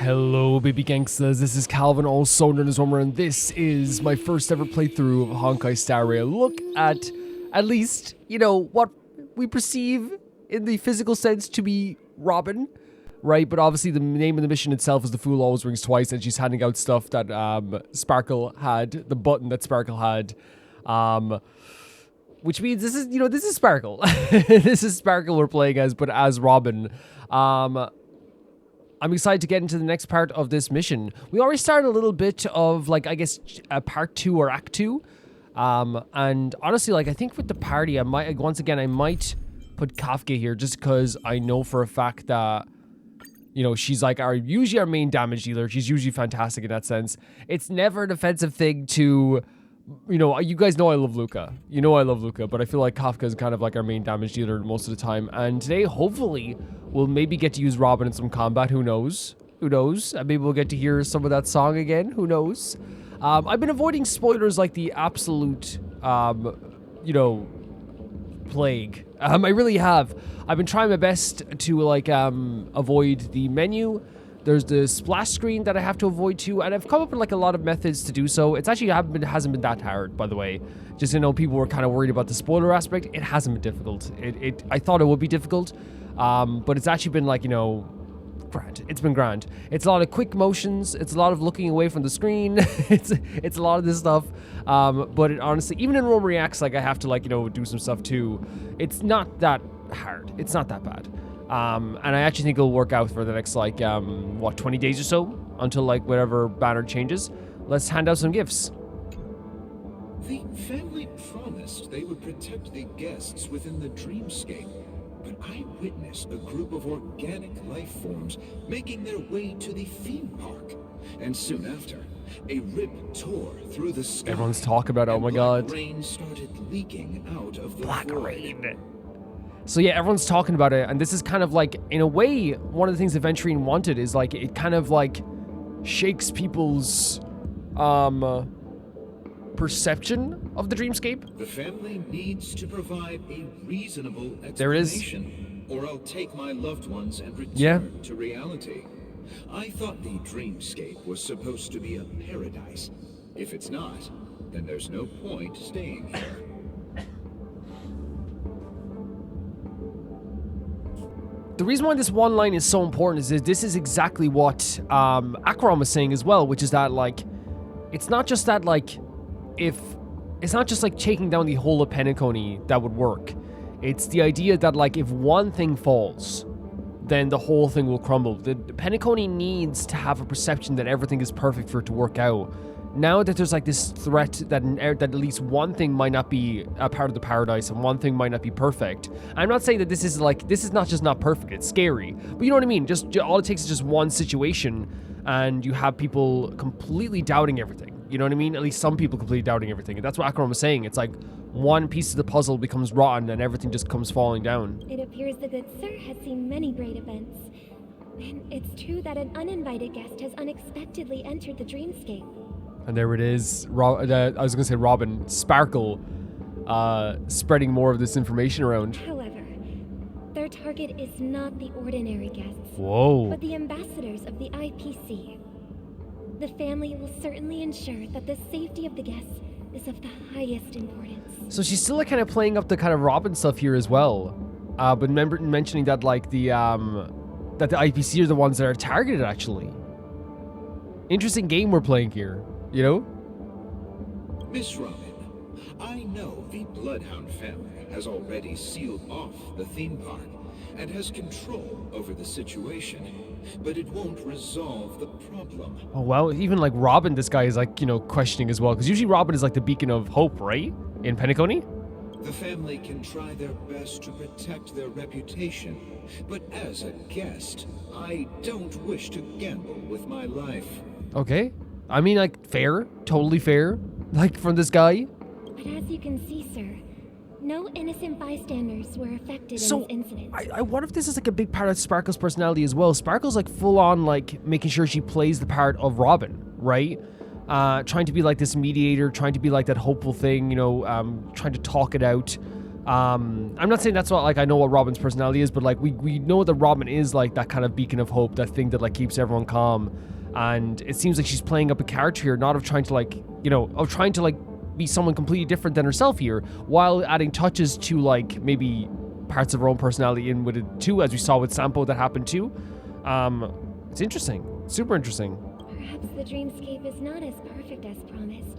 Hello baby gangsters, this is Calvin, also known as Homer, and this is my first ever playthrough of Honkai Star Rail. Look at least, you know, what we perceive in the physical sense to be Robin, right? But obviously the name of the mission itself is The Fool Always Rings Twice, and she's handing out stuff that Sparkle had, the button that Sparkle had, which means this is, this is Sparkle. This is Sparkle we're playing as, but as Robin. I'm excited to get into the next part of this mission. We already started a little bit of, like, I guess, part 2 or act 2. And honestly, like, I think with the party, I might put Kafka here just because I know for a fact that, she's like usually our main damage dealer. She's usually fantastic in that sense. It's never an offensive thing to, you guys know I love Luca. I love Luca, but I feel like Kafka is kind of like our main damage dealer most of the time. And today, hopefully, we'll maybe get to use Robin in some combat. Who knows? Maybe we'll get to hear some of that song again. Who knows? I've been avoiding spoilers like the absolute, plague. I really have. I've been trying my best to, avoid the menu. There's the splash screen that I have to avoid too, and I've come up with a lot of methods to do so. It's actually hasn't been that hard, by the way. Just people were kind of worried about the spoiler aspect. It hasn't been difficult. I thought it would be difficult, but it's actually been grand. It's been grand. It's a lot of quick motions. It's a lot of looking away from the screen. it's a lot of this stuff. But honestly, even in Rome Reacts, I have to do some stuff too. It's not that hard. It's not that bad. And I actually think it'll work out for the next 20 days or so until whatever banner changes. Let's hand out some gifts. The family promised they would protect the guests within the dreamscape, but I witnessed a group of organic life forms making their way to the theme park, and soon after, a rip tore through the sky. Everyone's talking about, oh my god, rain started leaking out of the black void. rain. So yeah, everyone's talking about it, and this is kind of in a way, one of the things Aventurine wanted is it kind of shakes people's perception of the dreamscape. The family needs to provide a reasonable explanation, There is. or I'll take my loved ones and return to reality. I thought the dreamscape was supposed to be a paradise. If it's not, then there's no point staying here. The reason why this one line is so important is that this is exactly what Acheron was saying as well, which is that it's not just that it's not just taking down the whole of penacony that would work. It's the idea that if one thing falls, then the whole thing will crumble. The penacony needs to have a perception that everything is perfect for it to work out. Now that there's this threat that at least one thing might not be a part of the paradise and one thing might not be perfect. I'm not saying that this is not just not perfect, it's scary. But you know what I mean? Just all it takes is just one situation and you have people completely doubting everything. You know what I mean? At least some people completely doubting everything. And that's what Acheron was saying. It's one piece of the puzzle becomes rotten and everything just comes falling down. It appears the good sir has seen many great events. And it's true that an uninvited guest has unexpectedly entered the dreamscape. And there it is. I was going to say Robin. Sparkle spreading more of this information around. However, their target is not the ordinary guests, Whoa. but the ambassadors of the IPC. The family will certainly ensure that the safety of the guests is of the highest importance. So she's still kind of playing up the kind of Robin stuff here as well. But remember mentioning that that the IPC are the ones that are targeted actually. Interesting game we're playing here. Miss Robin, I know the Bloodhound family has already sealed off the theme park and has control over the situation, but it won't resolve the problem. Oh, well, even Robin, this guy is questioning as well, because usually Robin is the beacon of hope, right? In penacony? The family can try their best to protect their reputation, but as a guest, I don't wish to gamble with my life. Okay. I mean, fair. Totally fair. From this guy. But as you can see, sir, no innocent bystanders were affected So, in this incident. I wonder if this is a big part of Sparkle's personality as well. Sparkle's full on making sure she plays the part of Robin, right? Trying to be this mediator, trying to be that hopeful thing, trying to talk it out. I'm not saying that's what, like, I know what Robin's personality is, but like we know that Robin is like that kind of beacon of hope, that thing that like keeps everyone calm. And it seems like she's playing up a character here, not of trying to like, you know, of trying to like be someone completely different than herself here, while adding touches to like maybe parts of her own personality in with it too, as we saw with Sampo that happened too. It's interesting, super interesting. Perhaps the dreamscape is not as perfect as promised,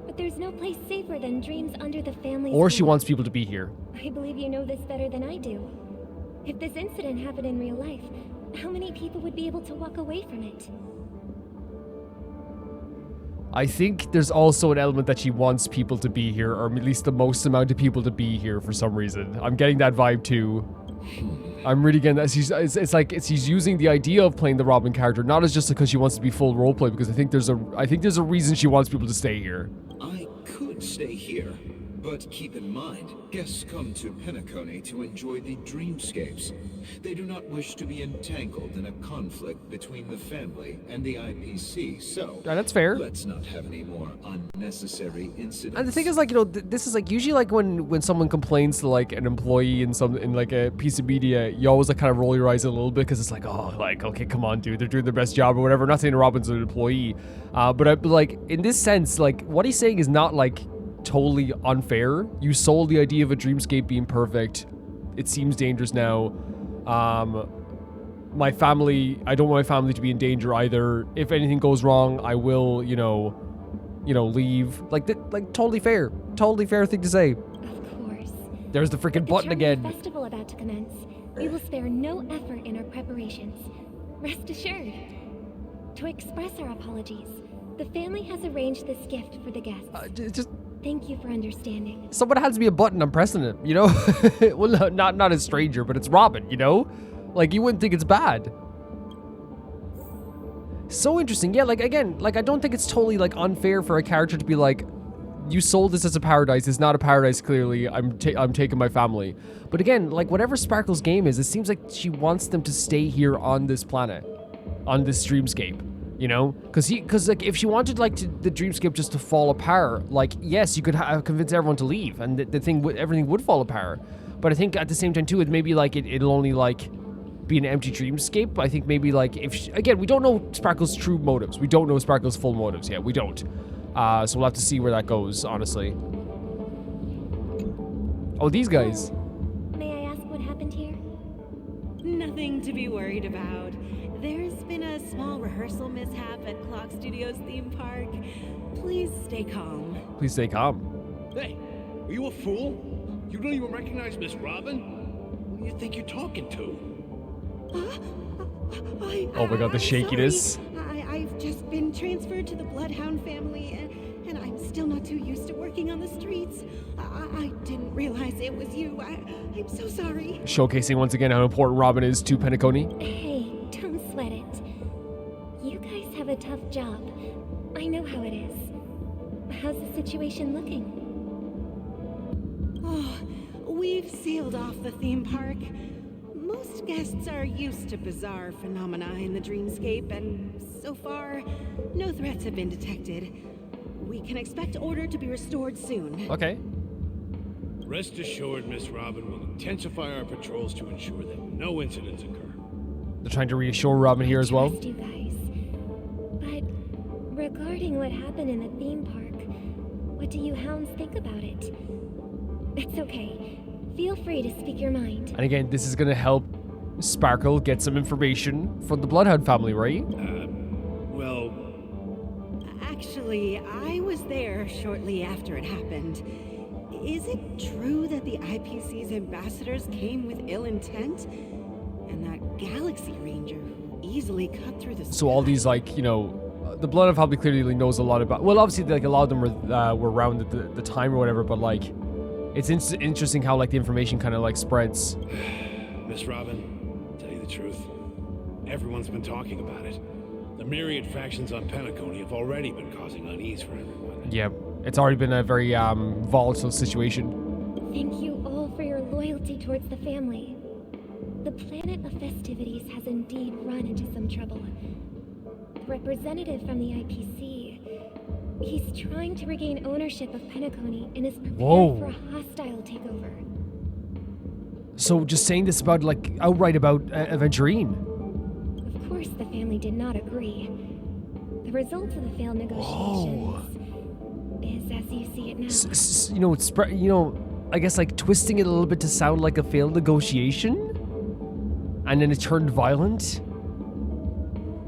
but there's no place safer than dreams under the family's Or she roof. wants people to be here. I believe you know this better than I do. If this incident happened in real life, how many people would be able to walk away from it? I think there's also an element that she wants people to be here, or at least the most amount of people to be here for some reason. I'm getting that vibe too. I'm really getting that. It's like she's using the idea of playing the Robin character, not as just because she wants to be full roleplay, because I think there's a reason she wants people to stay here. I could stay here, but keep in mind, guests come to Penacony to enjoy the dreamscapes. They do not wish to be entangled in a conflict between the family and the IPC, so Yeah, that's fair. let's not have any more unnecessary incidents. And the thing is, like, you know, this is like usually like when someone complains to like an employee in like a piece of media, you always like kind of roll your eyes a little bit, because it's like, oh, like, okay, come on, dude, they're doing their best job or whatever. Not saying Robin's an employee, but like in this sense, like what he's saying is not like totally unfair. You sold the idea of a dreamscape being perfect. It seems dangerous now. My family, I don't want my family to be in danger either. If anything goes wrong, I will, you know, leave. Like totally fair thing to say. Of course. There's the freaking button With the again. festival about to commence, we will spare no effort in our preparations. Rest assured. To express our apologies, the family has arranged this gift for the guests. Just Thank you for understanding. someone has to be a button. I'm pressing it. You know, well, not a stranger, but it's Robin. You know, like you wouldn't think it's bad. So interesting. Yeah, like again, like I don't think it's totally like unfair for a character to be like, you sold this as a paradise. It's not a paradise. Clearly, I'm taking my family. But again, like whatever Sparkle's game is, it seems like she wants them to stay here on this planet, on this dreamscape. You know, because like if she wanted like the dreamscape just to fall apart, like yes, you could convince everyone to leave, and everything would fall apart. But I think at the same time too, it maybe like it'll only like be an empty dreamscape. I think maybe like again, we don't know Sparkle's true motives. We don't know Sparkle's full motives yet. We don't. So we'll have to see where that goes, honestly. Oh, these guys. May I ask what happened here? Nothing to be worried about. There's been a small rehearsal mishap at Clock Studios theme park. Please stay calm. Please stay calm. Hey, are you a fool? You don't even recognize Miss Robin? Who do you think you're talking to? Oh my God, the I'm shakiness. sorry. I've just been transferred to the Bloodhound family, and I'm still not too used to working on the streets. I didn't realize it was you. I'm so sorry. Showcasing once again how important Robin is to Penacony. Hey, don't sweat it. You guys have a tough job. I know how it is. How's the situation looking? Oh, we've sealed off the theme park. Most guests are used to bizarre phenomena in the dreamscape, and so far, no threats have been detected. We can expect order to be restored soon. Okay. Rest assured, Miss Robin will intensify our patrols to ensure that no incidents occur. They're trying to reassure Robin here as well. Trust you guys. But regarding what happened in the theme park, what do you hounds think about it? It's okay. Feel free to speak your mind. And again, this is going to help Sparkle get some information from the Bloodhound family, right? Well, Actually, I was there shortly after it happened. Is it true that the IPC's ambassadors came with ill intent? And that Galaxy Ranger easily cut through the So all these, like, you know, the Bloodhound family clearly knows a lot about... Well, obviously, like, a lot of them were around at the time or whatever, but, like, it's interesting how, like, the information kind of, like, spreads. Miss Robin, tell you the truth, everyone's been talking about it. The myriad factions on Penacony have already been causing unease for everyone. Yeah, it's already been a very volatile situation. Thank you all for your loyalty towards the family. The planet of festivities has indeed run into some trouble. The representative from the IPC, he's trying to regain ownership of Penacony and is prepared Whoa. for a hostile takeover. So just saying this about, like, outright about Aventurine. Of course, the family did not agree. The results of the failed negotiations is as you see it now. I guess like twisting it a little bit to sound like a failed negotiation, and then it turned violent.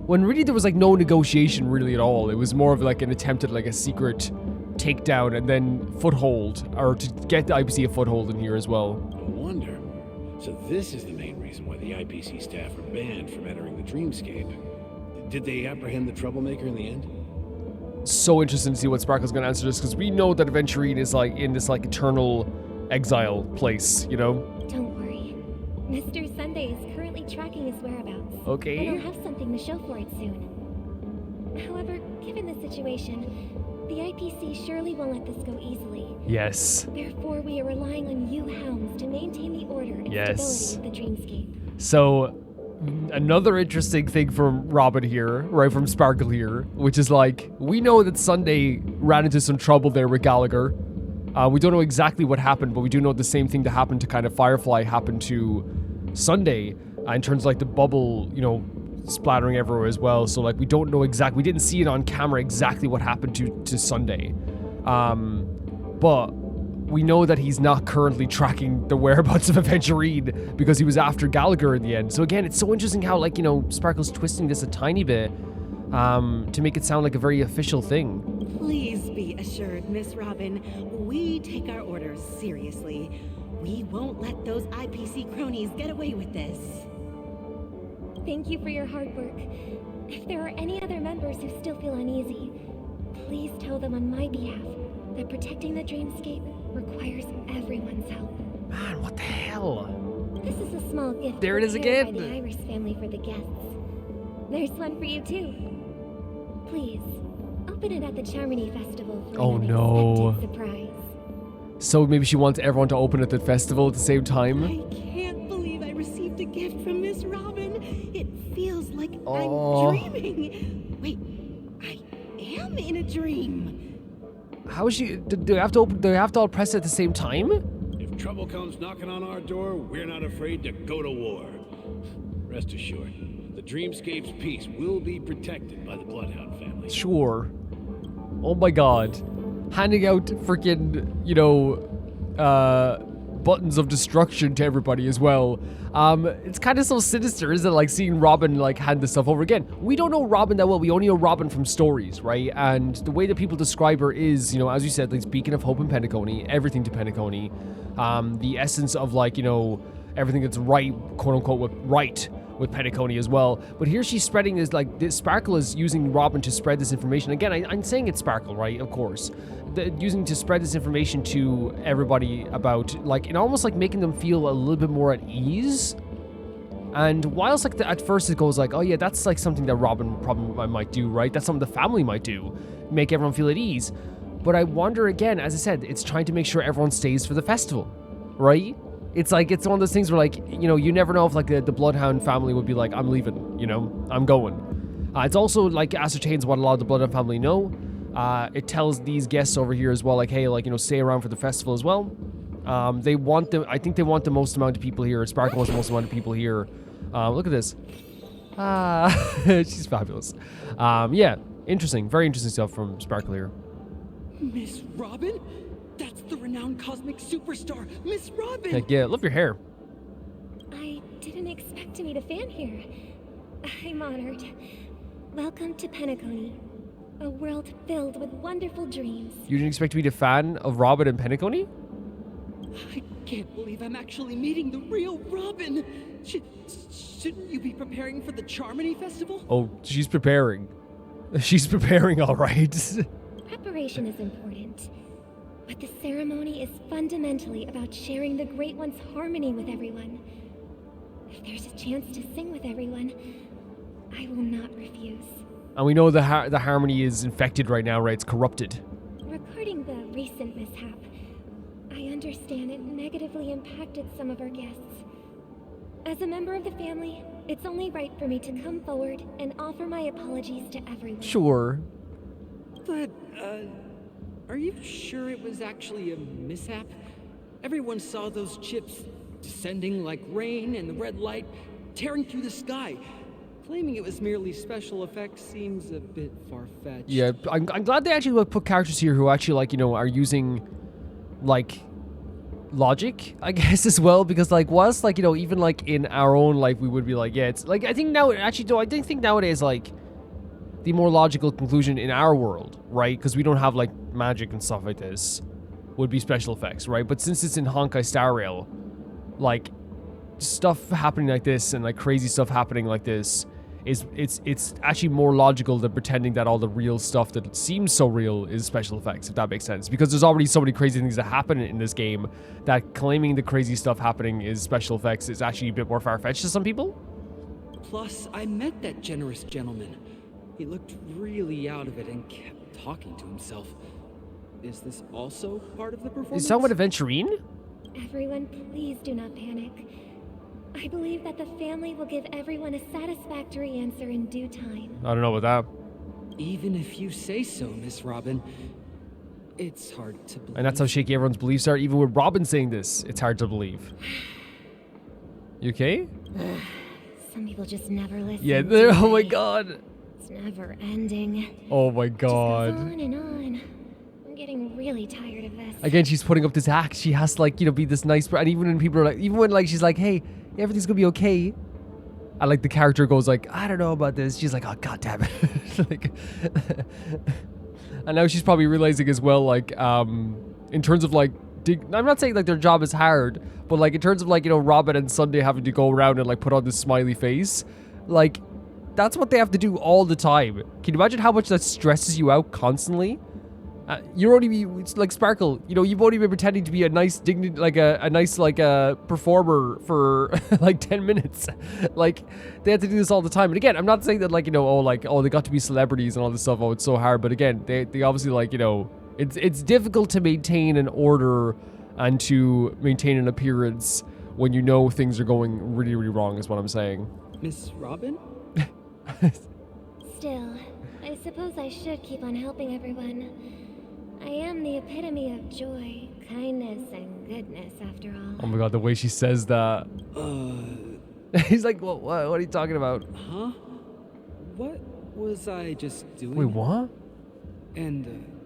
When really there was like no negotiation really at all. It was more of like an attempt at like a secret takedown and then foothold, or to get the IPC a foothold in here as well. No wonder. So this is the main reason why the IPC staff are banned from entering the Dreamscape. Did they apprehend the troublemaker in the end? So interesting to see what Sparkle's gonna answer this, because we know that Aventurine is like in this like eternal exile place, you know? Don't worry. Mr. Sunday is currently tracking his whereabouts. Okay. And he'll have something to show for it soon. However, given the situation, the IPC surely won't let this go easily. Yes. Therefore, we are relying on you hounds to maintain the order and stability of the Dreamscape. So, another interesting thing from Robin here, right, from Sparkle here, which is like, we know that Sunday ran into some trouble there with Gallagher. We don't know exactly what happened, but we do know the same thing that happened to kind of Firefly happened to Sunday, in terms of like the bubble, you know, splattering everywhere as well. So like we don't know exactly, we didn't see it on camera exactly what happened to Sunday. But we know that he's not currently tracking the whereabouts of Aventurine because he was after Gallagher in the end. So again, it's so interesting how, like, you know, Sparkle's twisting this a tiny bit to make it sound like a very official thing. Please be assured, Miss Robin, we take our orders seriously. We won't let those IPC cronies get away with this. Thank you for your hard work. If there are any other members who still feel uneasy, please tell them on my behalf that protecting the Dreamscape requires everyone's help. Man, what the hell? This is a small gift There it is prepared again. by the Iris family for the guests. There's one for you too. Please, open it at the Charmony Festival for Oh, an no. unexpected surprise. So maybe she wants everyone to open at the festival at the same time? I can't believe I received a gift from Miss Robin. It feels like Oh. I'm dreaming. Wait, I am in a dream. How is she? Do they have to open? Do they have to all press it at the same time? If trouble comes knocking on our door, we're not afraid to go to war. Rest assured, the Dreamscape's peace will be protected by the Bloodhound family. Sure. Oh my god. Handing out freaking, you know, buttons of destruction to everybody as well. It's kind of so sinister, isn't it? Like seeing Robin like hand this stuff over again. We don't know Robin that well. We only know Robin from stories, right? And the way that people describe her is, you know, as you said, like beacon of hope in Penacony, everything to Penacony. The essence of like, you know, everything that's right, quote unquote, with Penacony as well. But here she's spreading this, like, this Sparkle is using Robin to spread this information. Again, I'm saying it's Sparkle, right? Of course. Using to spread this information to everybody about, like, and almost like making them feel a little bit more at ease. And whilst like at first it goes like, oh yeah, that's like something that Robin probably might do, right? That's something the family might do, make everyone feel at ease. But I wonder again, as I said, it's trying to make sure everyone stays for the festival, right? It's like, it's one of those things where, like, you know, you never know if like the Bloodhound family would be like, I'm leaving, you know, I'm going. It's also like ascertains what a lot of the Bloodhound family know. It tells these guests over here as well, like, hey, like, you know, stay around for the festival as well. They want them, I think they want the most amount of people here. Sparkle wants the most amount of people here. Look at this. She's fabulous. Yeah, interesting, very interesting stuff from Sparkle here. Miss Robin? That's the renowned cosmic superstar, Miss Robin! Heck yeah, love your hair. I didn't expect to meet a fan here. I'm honored. Welcome to Penacony, a world filled with wonderful dreams. You didn't expect to be a fan of Robin and Penacony? I can't believe I'm actually meeting the real Robin! Shouldn't you be preparing for the Charmony Festival? Oh, she's preparing. She's preparing, all right. Preparation is important, but the ceremony is fundamentally about sharing the Great One's harmony with everyone. If there's a chance to sing with everyone, I will not refuse. And we know the harmony is infected right now, right? It's corrupted. Regarding the recent mishap, I understand it negatively impacted some of our guests. As a member of the family, it's only right for me to come forward and offer my apologies to everyone. Sure. But, are you sure it was actually a mishap? Everyone saw those chips descending like rain and the red light tearing through the sky. Claiming it was merely special effects seems a bit far-fetched. Yeah, I'm glad they actually like, put characters here who actually like, you know, are using like logic, I guess, as well, because like whilst like, you know, even like in our own life we would be like, yeah, it's like, I think now actually though I think nowadays like the more logical conclusion in our world, right, because we don't have like magic and stuff like this, would be special effects, right? But since it's in Honkai Star Rail, like stuff happening like this and like crazy stuff happening like this is it's actually more logical than pretending that all the real stuff that seems so real is special effects, if that makes sense, because there's already so many crazy things that happen in this game that claiming the crazy stuff happening is special effects is actually a bit more far-fetched to some people. Plus, I met that generous gentleman. He looked really out of it and kept talking to himself. Is this also part of the performance? Is talking about Aventurine? Everyone, please do not panic. I believe that the family will give everyone a satisfactory answer in due time. I don't know about that. Even if you say so, Miss Robin, it's hard to believe. And that's how shaky everyone's beliefs are. Even with Robin saying this, it's hard to believe. You okay? Some people just never listen. Yeah, do oh my they? god. It's never ending. Oh my Just goes god. on and on. I'm getting really tired of this. Again, she's putting up this act. She has to like, you know, be this nice, and even when people are like, even when like she's like, hey, everything's gonna be okay, and like the character goes like, I don't know about this, she's like, oh god damn it. Like, and now she's probably realizing as well, like in terms of like I'm not saying like their job is hard, but like in terms of like, you know, Robin and Sunday having to go around and like put on this smiley face, like that's what they have to do all the time. Can you imagine how much that stresses you out constantly? You're only it's like Sparkle, you know, you've only been pretending to be a nice performer for like 10 minutes. Like they have to do this all the time. And again, I'm not saying that like, you know, they got to be celebrities and all this stuff, oh it's so hard, but again, they obviously like, you know, it's difficult to maintain an order and to maintain an appearance when you know things are going really, really wrong, is what I'm saying. Miss Robin? Still, I suppose I should keep on helping everyone. I am the epitome of joy, kindness, and goodness, after all. Oh my god, the way she says that. He's like, what are you talking about? Huh? What was I just doing? Wait, what? And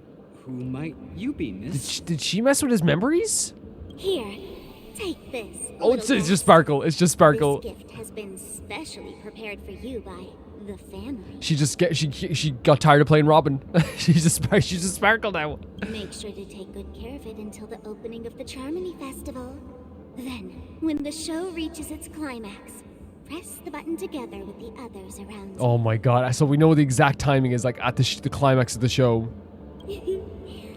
who might you be, miss? Did she mess with his memories? Here, take this. Oh, it's just Sparkle. It's just Sparkle. This gift has been specially prepared for you by the family. She got tired of playing Robin. she's just Sparkle now. Make sure to take good care of it until the opening of the Charmony Festival. Then, when the show reaches its climax, press the button together with the others around you. Oh my god! So we know the exact timing is like at the climax of the show.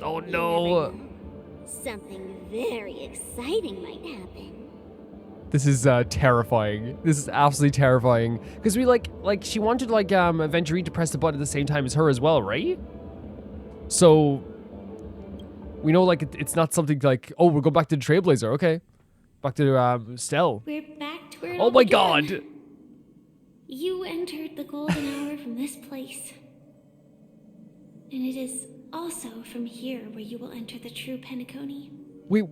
Oh no! Something very exciting might happen. This is terrifying. This is absolutely terrifying. Because we like she wanted like Aventurine to press the button at the same time as her as well, right? So we know like it's not something like, oh, we'll go back to the Trailblazer. Okay, back to Stell. We're back to where it Oh all my began. god! You entered the golden hour from this place. And it is also from here where you will enter the true penacony. We're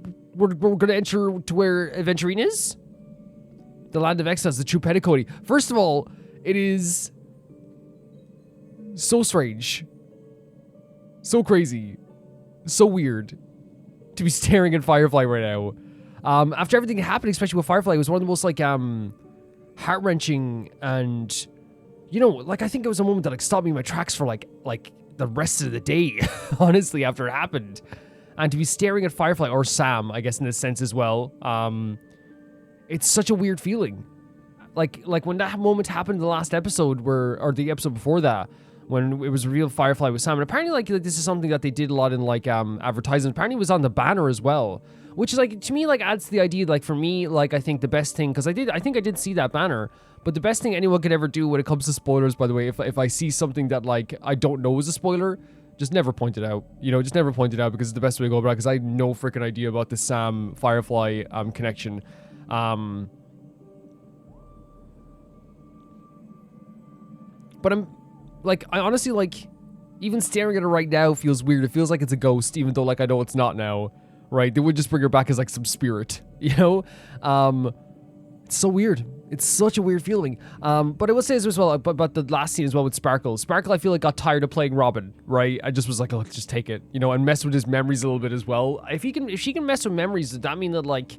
gonna enter to where Aventurine is? The land of exiles, the true penacony. First of all, it is so strange, so crazy, so weird to be staring at Firefly right now. After everything happened, especially with Firefly, it was one of the most like heart-wrenching and, you know, like I think it was a moment that like stopped me in my tracks for like the rest of the day, honestly, after it happened. And to be staring at Firefly, or Sam, I guess in this sense as well, it's such a weird feeling. Like when that moment happened in the last episode, or the episode before that, when it was revealed Firefly with Sam. And apparently, like this is something that they did a lot in like advertisements. Apparently, it was on the banner as well, which is like to me like adds to the idea. Like for me, like I think the best thing, because I think I did see that banner. But the best thing anyone could ever do when it comes to spoilers, by the way, if I see something that like I don't know is a spoiler, just never point it out. You know, just never point it out, because it's the best way to go about it, because I have no freaking idea about the Sam Firefly connection. But I'm like, I honestly like, even staring at her right now feels weird. It feels like it's a ghost, even though like I know it's not now, right? They would just bring her back as like some spirit, You know? It's so weird. It's such a weird feeling. But I will say as well about the last scene as well with Sparkle. Sparkle, I feel like got tired of playing Robin, right? I just was like, oh, let's just take it, you know, and mess with his memories a little bit as well. If she can mess with memories, does that mean that like,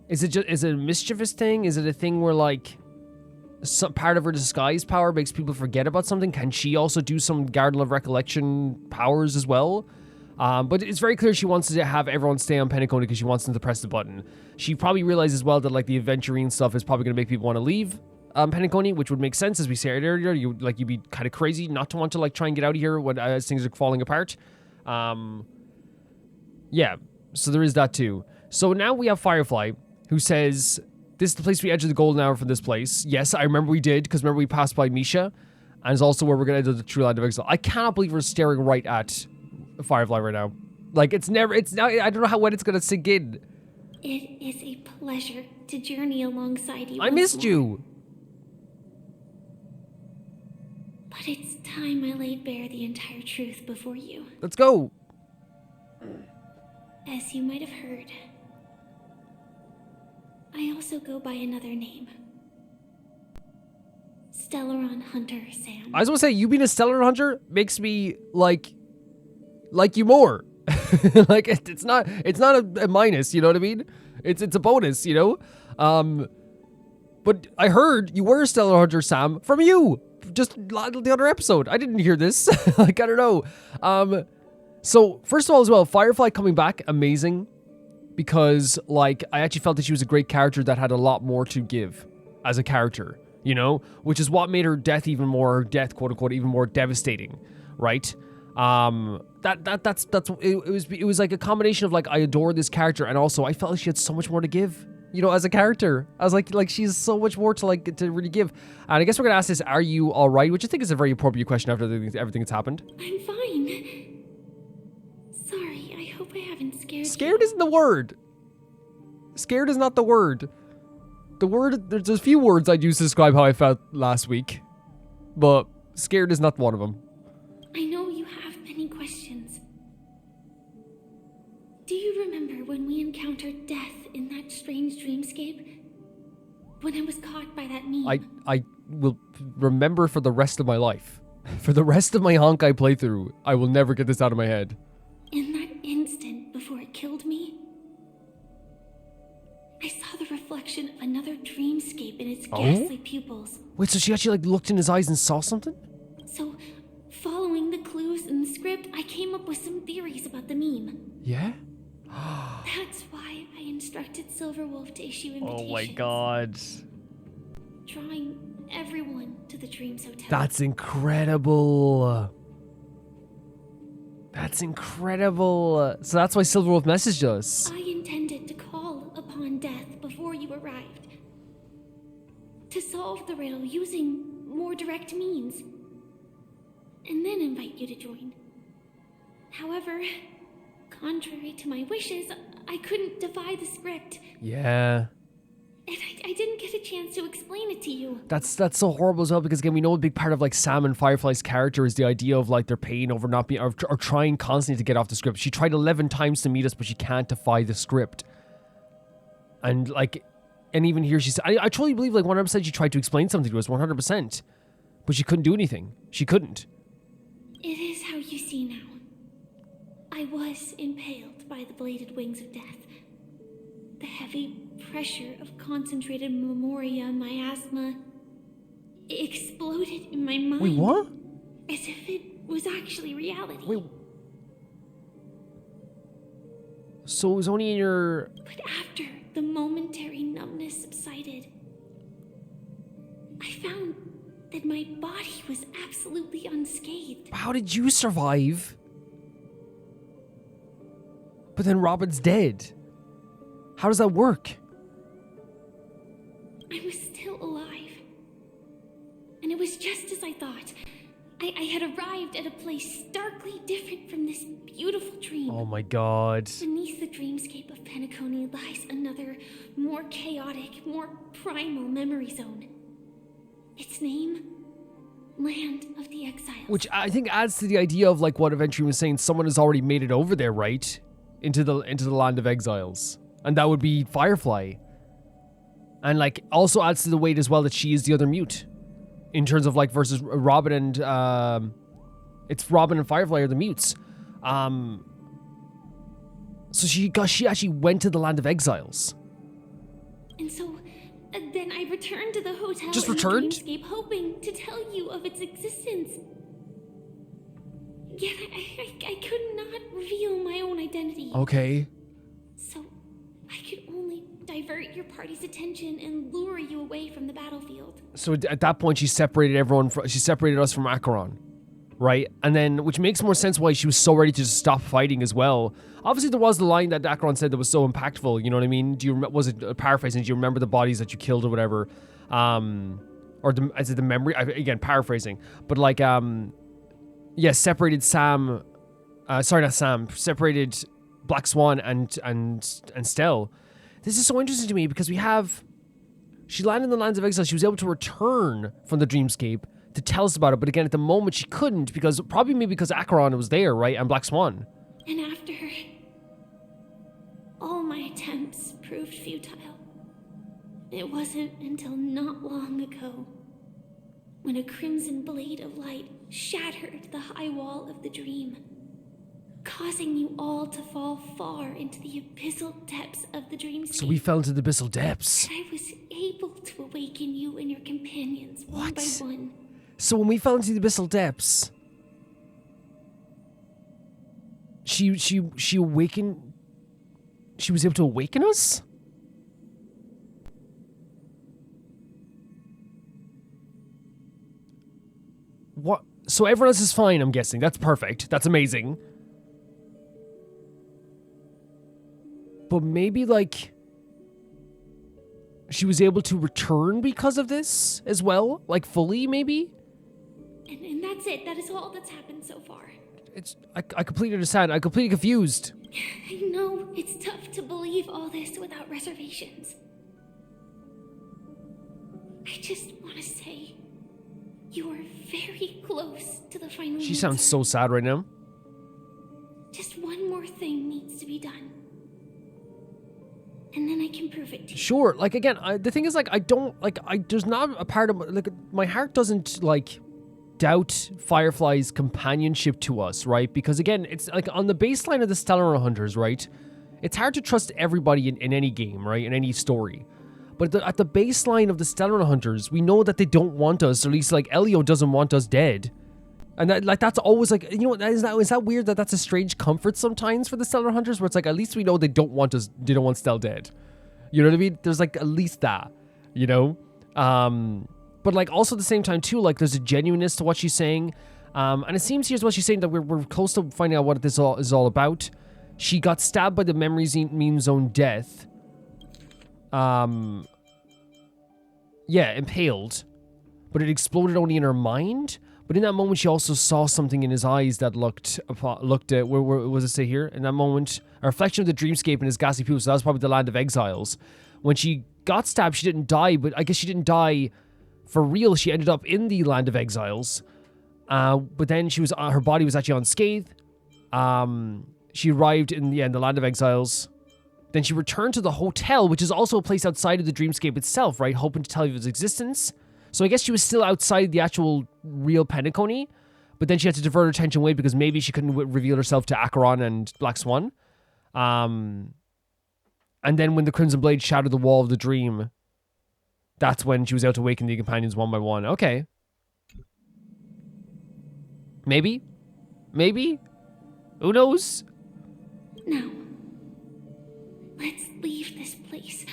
is it a mischievous thing? Is it a thing where like, some part of her disguise power makes people forget about something? Can she also do some Garden of Recollection powers as well? But it's very clear she wants to have everyone stay on Penacony because she wants them to press the button. She probably realizes as well that like the adventuring stuff is probably going to make people want to leave Penacony, which would make sense, as we said earlier. You'd be kind of crazy not to want to like try and get out of here when as things are falling apart. Yeah, so there is that too. So now we have Firefly, who says, this is the place we entered the golden hour from this place. Yes, I remember we did, because remember we passed by Misha, and it's also where we're going to enter the true land of exile. I cannot believe we're staring right at Firefly right now. Like, it's not, I don't know when it's going to sink in. It is a pleasure to journey alongside you. I missed you. But it's time I laid bare the entire truth before you. Let's go. As you might have heard, I also go by another name. Stellaron Hunter Sam. I was going to say, you being a Stellar Hunter makes me like you more. Like, it's not a minus, you know what I mean? It's a bonus, you know? But I heard you were a Stellar Hunter, Sam, from you. Just the other episode. I didn't hear this. Like, I don't know. So, first of all as well, Firefly coming back, amazing. Because, like, I actually felt that she was a great character that had a lot more to give as a character, you know? Which is what made her death, quote unquote, even more devastating, right? It was like a combination of like, I adore this character, and also I felt like she had so much more to give, you know, as a character. I was like she's so much more to like to really give. And I guess we're gonna ask this: are you all right? Which I think is a very appropriate question after everything that's happened. I'm fine. Sorry, I hope I haven't scared you. Scared isn't the word. Scared is not the word. The word, there's a few words I'd use to describe how I felt last week, but scared is not one of them. I know you have many questions. Do you remember when we encountered death in that strange dreamscape? When I was caught by that meme? I will remember for the rest of my life. For the rest of my Honkai playthrough, I will never get this out of my head. In that instant before it killed me, I saw the reflection of another dreamscape in its ghastly pupils. Wait, so she actually like looked in his eyes and saw something? So, following the clues in the script, I came up with some theories about the meme. Yeah? That's why I instructed Silverwolf to issue invitations. Oh my god. Drawing everyone to the Dreams Hotel. That's incredible. That's incredible. So that's why Silverwolf messaged us. I intended to call upon death before you arrived. To solve the riddle using more direct means. And then invite you to join. However, contrary to my wishes, I couldn't defy the script. Yeah. And I didn't get a chance to explain it to you. That's so horrible as well, because again, we know a big part of like Sam and Firefly's character is the idea of like their pain over not being, or trying constantly to get off the script. She tried 11 times to meet us, but she can't defy the script. And like, and even here she's, I truly believe like 100% she tried to explain something to us, 100%. But she couldn't do anything. She couldn't. It is how you see now. I was impaled by the bladed wings of death. The heavy pressure of concentrated memoria, miasma, exploded in my mind. Wait, what? As if it was actually reality. Wait. So it was only in your... But after the momentary numbness subsided, I found that my body was absolutely unscathed. How did you survive? But then Robin's dead. How does that work? I was still alive. And it was just as I thought. I had arrived at a place starkly different from this beautiful dream. Oh my god. Beneath the dreamscape of Penacony lies another, more chaotic, more primal memory zone. Its name? Land of the Exiles. Which I think adds to the idea of like what Adventure was saying. Someone has already made it over there, right? Into the Land of Exiles. And that would be Firefly. And, like, also adds to the weight as well that she is the other mute. In terms of, like, versus Robin and, it's Robin and Firefly are the mutes. So she actually went to the Land of Exiles. And so, then I returned to the hotel Just in returned? the Dreamscape, hoping to tell you of its existence. Yet I could not reveal my own identity. Okay. So, I could only divert your party's attention and lure you away from the battlefield. So at that point, she separated she separated us from Acheron, right? And then, which makes more sense why she was so ready to just stop fighting as well. Obviously, there was the line that Acheron said that was so impactful. You know what I mean? Was it paraphrasing? Do you remember the bodies that you killed or whatever? Is it the memory? Again, paraphrasing. But like, yeah, separated Sam. Sorry, not Sam. Separated Black Swan and Stell. This is so interesting to me because she landed in the Lands of Exile. She was able to return from the Dreamscape to tell us about it. But again, at the moment, she couldn't because Acheron was there, right? And Black Swan. And after all my attempts proved futile, it wasn't until not long ago when a crimson blade of light shattered the high wall of the dream, causing you all to fall far into the abyssal depths of the dreamscape. So we fell into the abyssal depths. And I was able to awaken you and your companions one by one. So when we fell into the abyssal depths, she awakened. She was able to awaken us? What? So everyone else is fine, I'm guessing. That's perfect. That's amazing. But maybe, like, she was able to return because of this as well? Like, fully, maybe? And that's it. That is all that's happened so far. I completely understand. I'm completely confused. I know it's tough to believe all this without reservations. I just want to say, you are very close to the final She answer. sounds so sad right now. Just one more thing needs to be done. And then I can prove it to you. Sure. Like, again, the thing is, like, there's not a part of, like, my heart doesn't, like, doubt Firefly's companionship to us, right? Because, again, it's, like, on the baseline of the Stellar Hunters, right? It's hard to trust everybody in any game, right? In any story. But at the baseline of the Stellar Hunters, we know that they don't want us, or at least, like, Elio doesn't want us dead. And that, like, that's always, like, you know, is that weird that that's a strange comfort sometimes for the Stellar Hunters, where it's like, at least we know they don't want Stell dead. You know what I mean? There's, like, at least that, you know? But, like, also at the same time, too, like, there's a genuineness to what she's saying. And it seems here's what she's saying, that we're close to finding out what this is all about. She got stabbed by the Memories Meme Zone death. Yeah, impaled. But it exploded only in her mind. But in that moment, she also saw something in his eyes that looked at, where was it say here? In that moment, a reflection of the dreamscape in his ghastly pupils. So that was probably the Land of Exiles. When she got stabbed, she didn't die, but I guess she didn't die for real. She ended up in the Land of Exiles. But then her body was actually unscathed. She arrived in the Land of Exiles. Then she returned to the hotel, which is also a place outside of the dreamscape itself, right? Hoping to tell you of its existence. So I guess she was still outside the actual real penacony, but then she had to divert her attention away because maybe she couldn't reveal herself to Acheron and Black Swan. And then when the Crimson Blade shattered the wall of the dream, that's when she was able to awaken the companions one by one. Okay. Maybe? Who knows? Now, let's leave this place.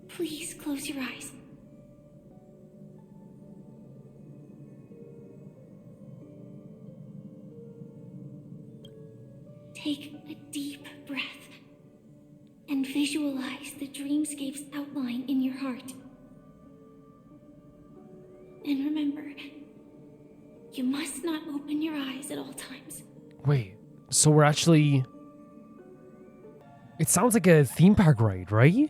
Please close your eyes. Take a deep breath and visualize the dreamscape's outline in your heart. And remember, you must not open your eyes at all times. Wait, so we're actually... It sounds like a theme park ride, right?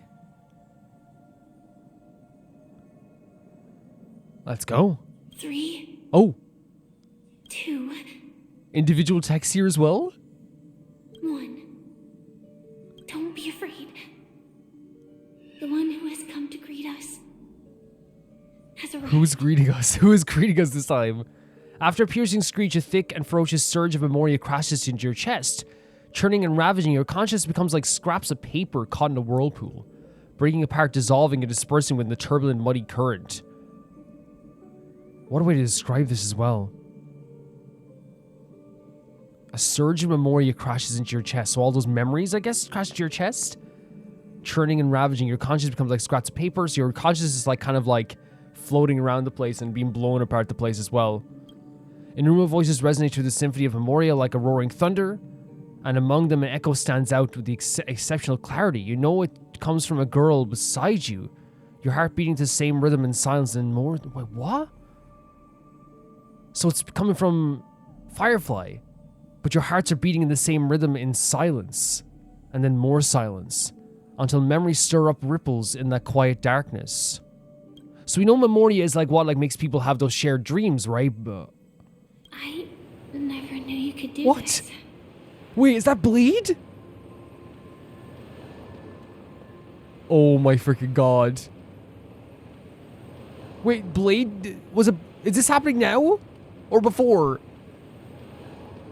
Let's go. 3, Oh, 2, individual text here as well? 1. Don't come to greet us. Has arrived. Who's greeting us? Who is greeting us this time? After a piercing screech, a thick and ferocious surge of memoria crashes into your chest. Churning and ravaging, your consciousness becomes like scraps of paper caught in a whirlpool, breaking apart, dissolving, and dispersing within the turbulent, muddy current. What a way to describe this as well. A surge of memoria crashes into your chest. So all those memories, I guess, crash into your chest. Churning and ravaging, your consciousness becomes like scraps of paper, so your consciousness is like kind of like floating around the place and being blown apart the place as well. Innumerable voices resonate through the symphony of memoria like a roaring thunder, and among them an echo stands out with the exceptional clarity. You know it comes from a girl beside you, your heart beating to the same rhythm and silence and more. Wait, what? So it's coming from Firefly, but your hearts are beating in the same rhythm in silence, and then more silence, until memories stir up ripples in that quiet darkness. So we know memoria is like what like makes people have those shared dreams, right? But I never knew you could do what? this. Wait, is that Blade? Oh my freaking god. Wait, Blade was a... Is this happening now? Or before?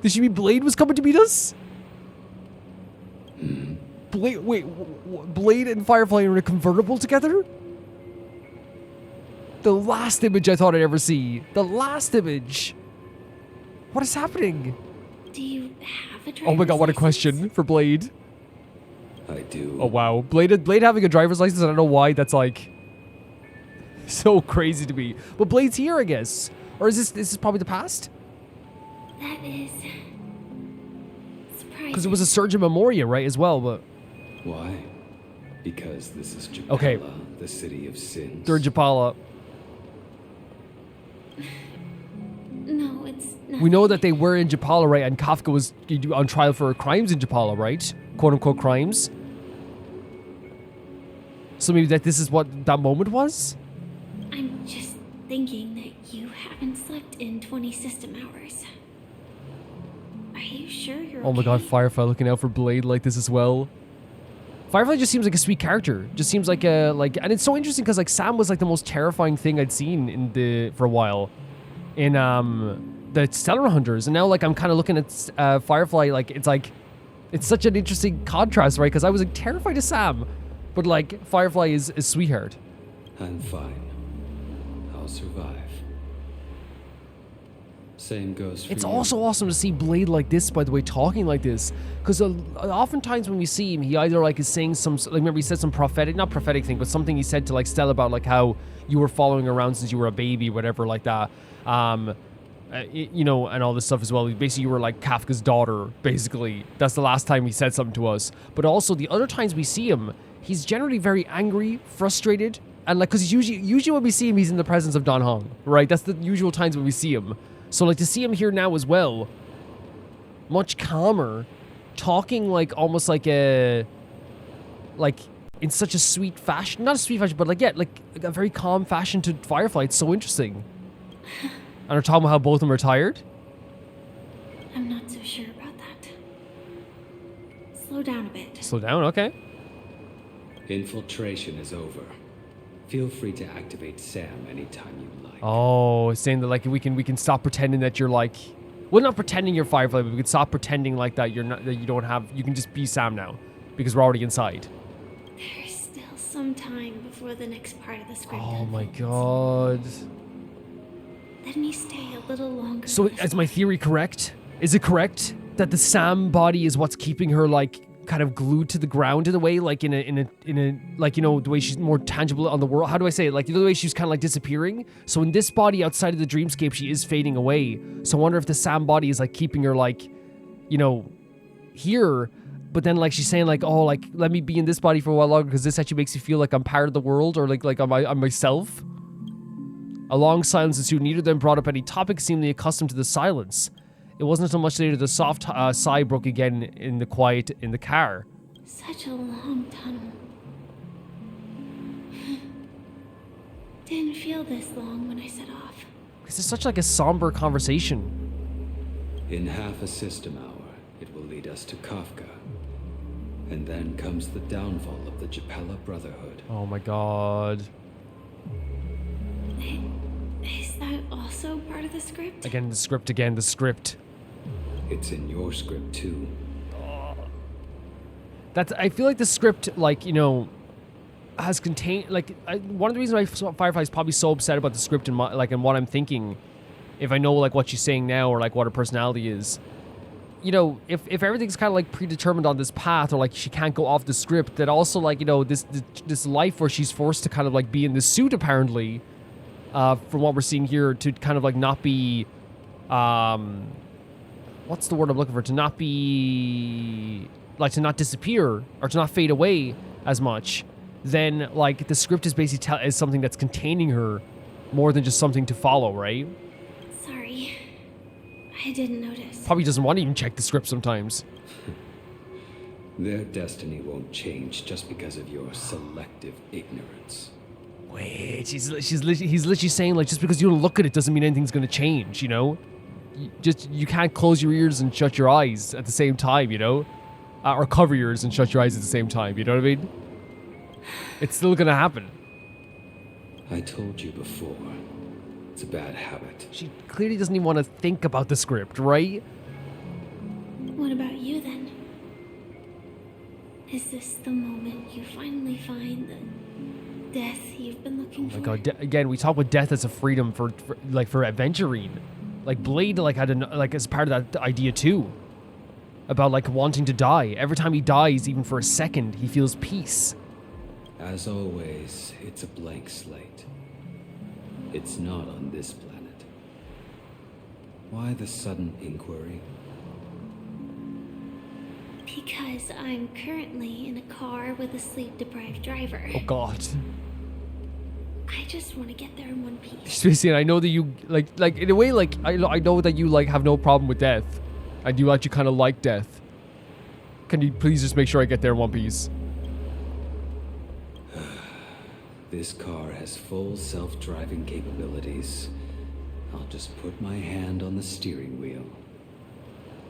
Did she mean Blade was coming to meet us? Blade... Wait, Blade and Firefly are in a convertible together? The last image I thought I'd ever see. The last image. What is happening? Do you have a driver's Oh my god, what a license? question for Blade. I do. Oh wow, Blade having a driver's license, I don't know why that's like so crazy to me. But Blade's here, I guess. Or is this probably the past? That is surprising. Because it was a surge of memoria, right, as well, but Why? Because this is Japala, Okay. the city of sins. third Japala. No, it's not. We know that they were in Japala, right, and Kafka was on trial for crimes in Japala, right? Quote unquote crimes. So maybe that this is what that moment was? I'm just thinking that you haven't slept in 20 system hours. Are you sure you're Oh my god, Firefly looking out for Blade like this as well. Firefly just seems like a sweet character. Just seems like a and it's so interesting because like Sam was like the most terrifying thing I'd seen in for a while in the Stellar Hunters, and now like I'm kind of looking at Firefly like it's such an interesting contrast, right? Because I was like terrified of Sam, but like Firefly is sweetheart. I'm fine. I'll survive. Same goes for It's you. also awesome to see Blade like this, by the way, talking like this, because oftentimes when we see him, he either like is saying some, like remember he said some not prophetic thing, but something he said to like Stella about like how you were following around since you were a baby, whatever, like that. You know, and all this stuff as well. Basically, you were like Kafka's daughter, basically. That's the last time he said something to us. But also, the other times we see him, he's generally very angry, frustrated, and like, because usually when we see him, he's in the presence of Dan Hong, right? That's the usual times when we see him. So like to see him here now as well, much calmer, talking like almost like in such a sweet fashion, not a sweet fashion, but like, yeah, like a very calm fashion to Firefly. It's so interesting. And we're talking about how both of them are tired. I'm not so sure about that. Slow down a bit. Slow down, okay. Infiltration is over. Feel free to activate Sam anytime you like. Oh, it's saying that like we can stop pretending that you're like, well, not pretending you're Firefly, but we can stop pretending like that you're not, that you don't have, you can just be Sam now because we're already inside. There's still some time before the next part of the script. Oh my unfolds. god. Let me stay a little longer. So is my theory correct? Is it correct that the Sam body is what's keeping her like kind of glued to the ground in a way, like in a like, you know, the way she's more tangible on the world? How do I say it? Like the way she's kind of like disappearing. So in this body outside of the dreamscape, she is fading away. So I wonder if the Sam body is like keeping her like, you know, here. But then like she's saying like, oh, like let me be in this body for a while longer because this actually makes me feel like I'm part of the world, or like I'm myself. A long silence ensued. Neither of them brought up any topic, seemingly accustomed to the silence. It wasn't until much later the soft sigh broke again in the quiet in the car. Such a long tunnel. Didn't feel this long when I set off. This is such like a somber conversation. In half a system hour, it will lead us to Kafka. And then comes the downfall of the Japella Brotherhood. Oh my god. Is that also part of the script? Again, the script. It's in your script too. I feel like the script, like, you know, has contained, like, one of the reasons why Firefly is probably so upset about the script and and what I'm thinking, if I know like what she's saying now or like what her personality is, you know, if everything's kind of like predetermined on this path, or like she can't go off the script, that also, like, you know, this life where she's forced to kind of like be in this suit apparently, from what we're seeing here, to kind of like not be, what's the word I'm looking for? To not be, like, to not disappear or to not fade away as much, then like the script is basically is something that's containing her more than just something to follow, right? Sorry. I didn't notice. Probably doesn't want to even check the script sometimes. Their destiny won't change just because of your selective ignorance. Wait, he's literally saying, like, just because you don't look at it doesn't mean anything's gonna change, you know? You can't close your ears and shut your eyes at the same time, you know? Or cover your ears and shut your eyes at the same time, you know what I mean? It's still gonna happen. I told you before, it's a bad habit. She clearly doesn't even want to think about the script, right? What about you then? Is this the moment you finally find the death you've been looking for? Oh my god, again, we talk about death as a freedom for adventuring. Like, Blade, like, had like, as part of that idea too. About, like, wanting to die. Every time he dies, even for a second, he feels peace. As always, it's a blank slate. It's not on this planet. Why the sudden inquiry? Because I'm currently in a car with a sleep-deprived driver. Oh god. I just want to get there in one piece. Spacey, I know that you, like in a way, like, I know that you, like, have no problem with death. And you actually kind of like death. Can you please just make sure I get there in one piece? This car has full self-driving capabilities. I'll just put my hand on the steering wheel.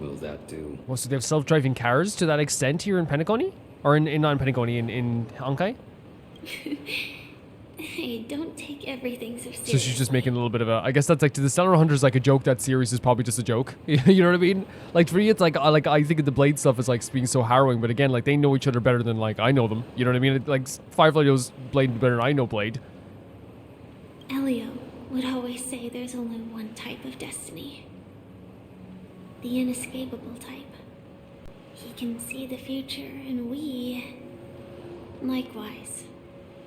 Will that do? Well, so they have self-driving cars to that extent here in Penacony? Or in non-Penacony, in Honkai? Hey, don't take everything so seriously. So she's just making a little bit of a... I guess that's like, to the Stellar Hunters, like, a joke. That series is probably just a joke. You know what I mean? Like, for me, it's like I think of the Blade stuff as, like, being so harrowing. But again, like, they know each other better than, like, I know them. You know what I mean? Like, Firefly knows Blade better than I know Blade. Elio would always say there's only one type of destiny. The inescapable type. He can see the future, and we, likewise,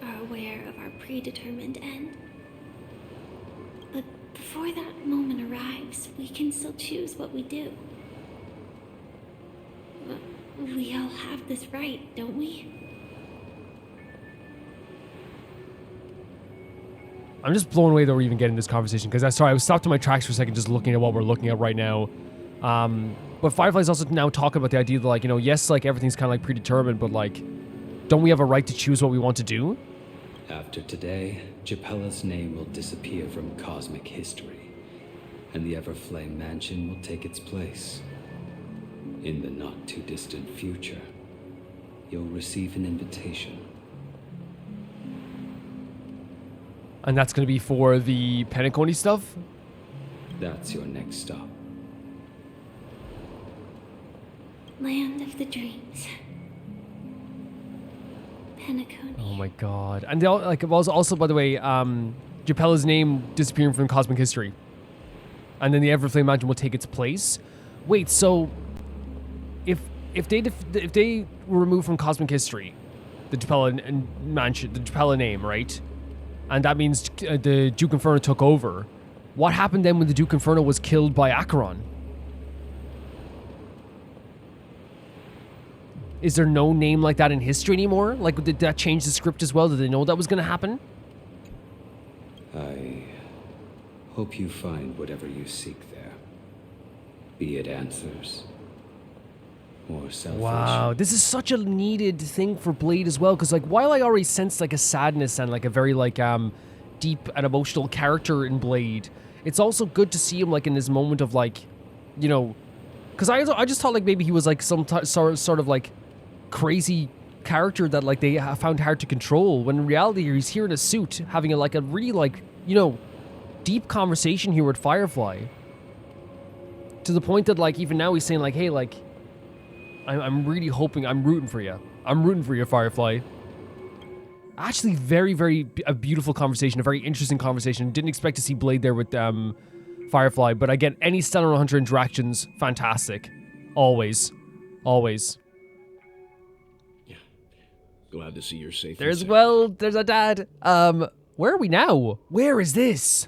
are aware of our predetermined end. But before that moment arrives, we can still choose what we do. We all have this right, don't we? I'm just blown away that we're even getting this conversation, because I was stopped in my tracks for a second just looking at what we're looking at right now. But Firefly's also now talking about the idea that, like, you know, yes, like, everything's kind of, like, predetermined, but, like, don't we have a right to choose what we want to do? After today, Japella's name will disappear from cosmic history, and the Everflame Mansion will take its place. In the not-too-distant future, you'll receive an invitation. And that's going to be for the Penacony stuff? That's your next stop. Land of the dreams. Penacony. Oh my god. And they all, like, it was also, by the way, Japella's name disappearing from cosmic history. And then the Everflame Mansion will take its place. Wait, so if they were removed from cosmic history, the Japella Mansion, the Japella name, right? And that means the Duke Inferno took over. What happened then when the Duke Inferno was killed by Acheron? Is there no name like that in history anymore? Like, did that change the script as well? Did they know that was going to happen? I hope you find whatever you seek there. Be it answers or salvation. Wow, this is such a needed thing for Blade as well, because, like, while I already sensed, like, a sadness and, like, a very, like, deep and emotional character in Blade, it's also good to see him, like, in this moment of, like, you know, because I just thought, like, maybe he was, like, some sort of, like, crazy character that like they found hard to control, when in reality he's here in a suit having a really like, you know, deep conversation here with Firefly, to the point that like even now he's saying like, hey, like I'm really hoping, I'm rooting for you, Firefly. Actually, a beautiful conversation, a very interesting conversation. Didn't expect to see Blade there with Firefly, but again, any Stellar Hunter interactions, fantastic. Always. Yeah. Glad to see you're safe. There's a dad. Where are we now? Where is this?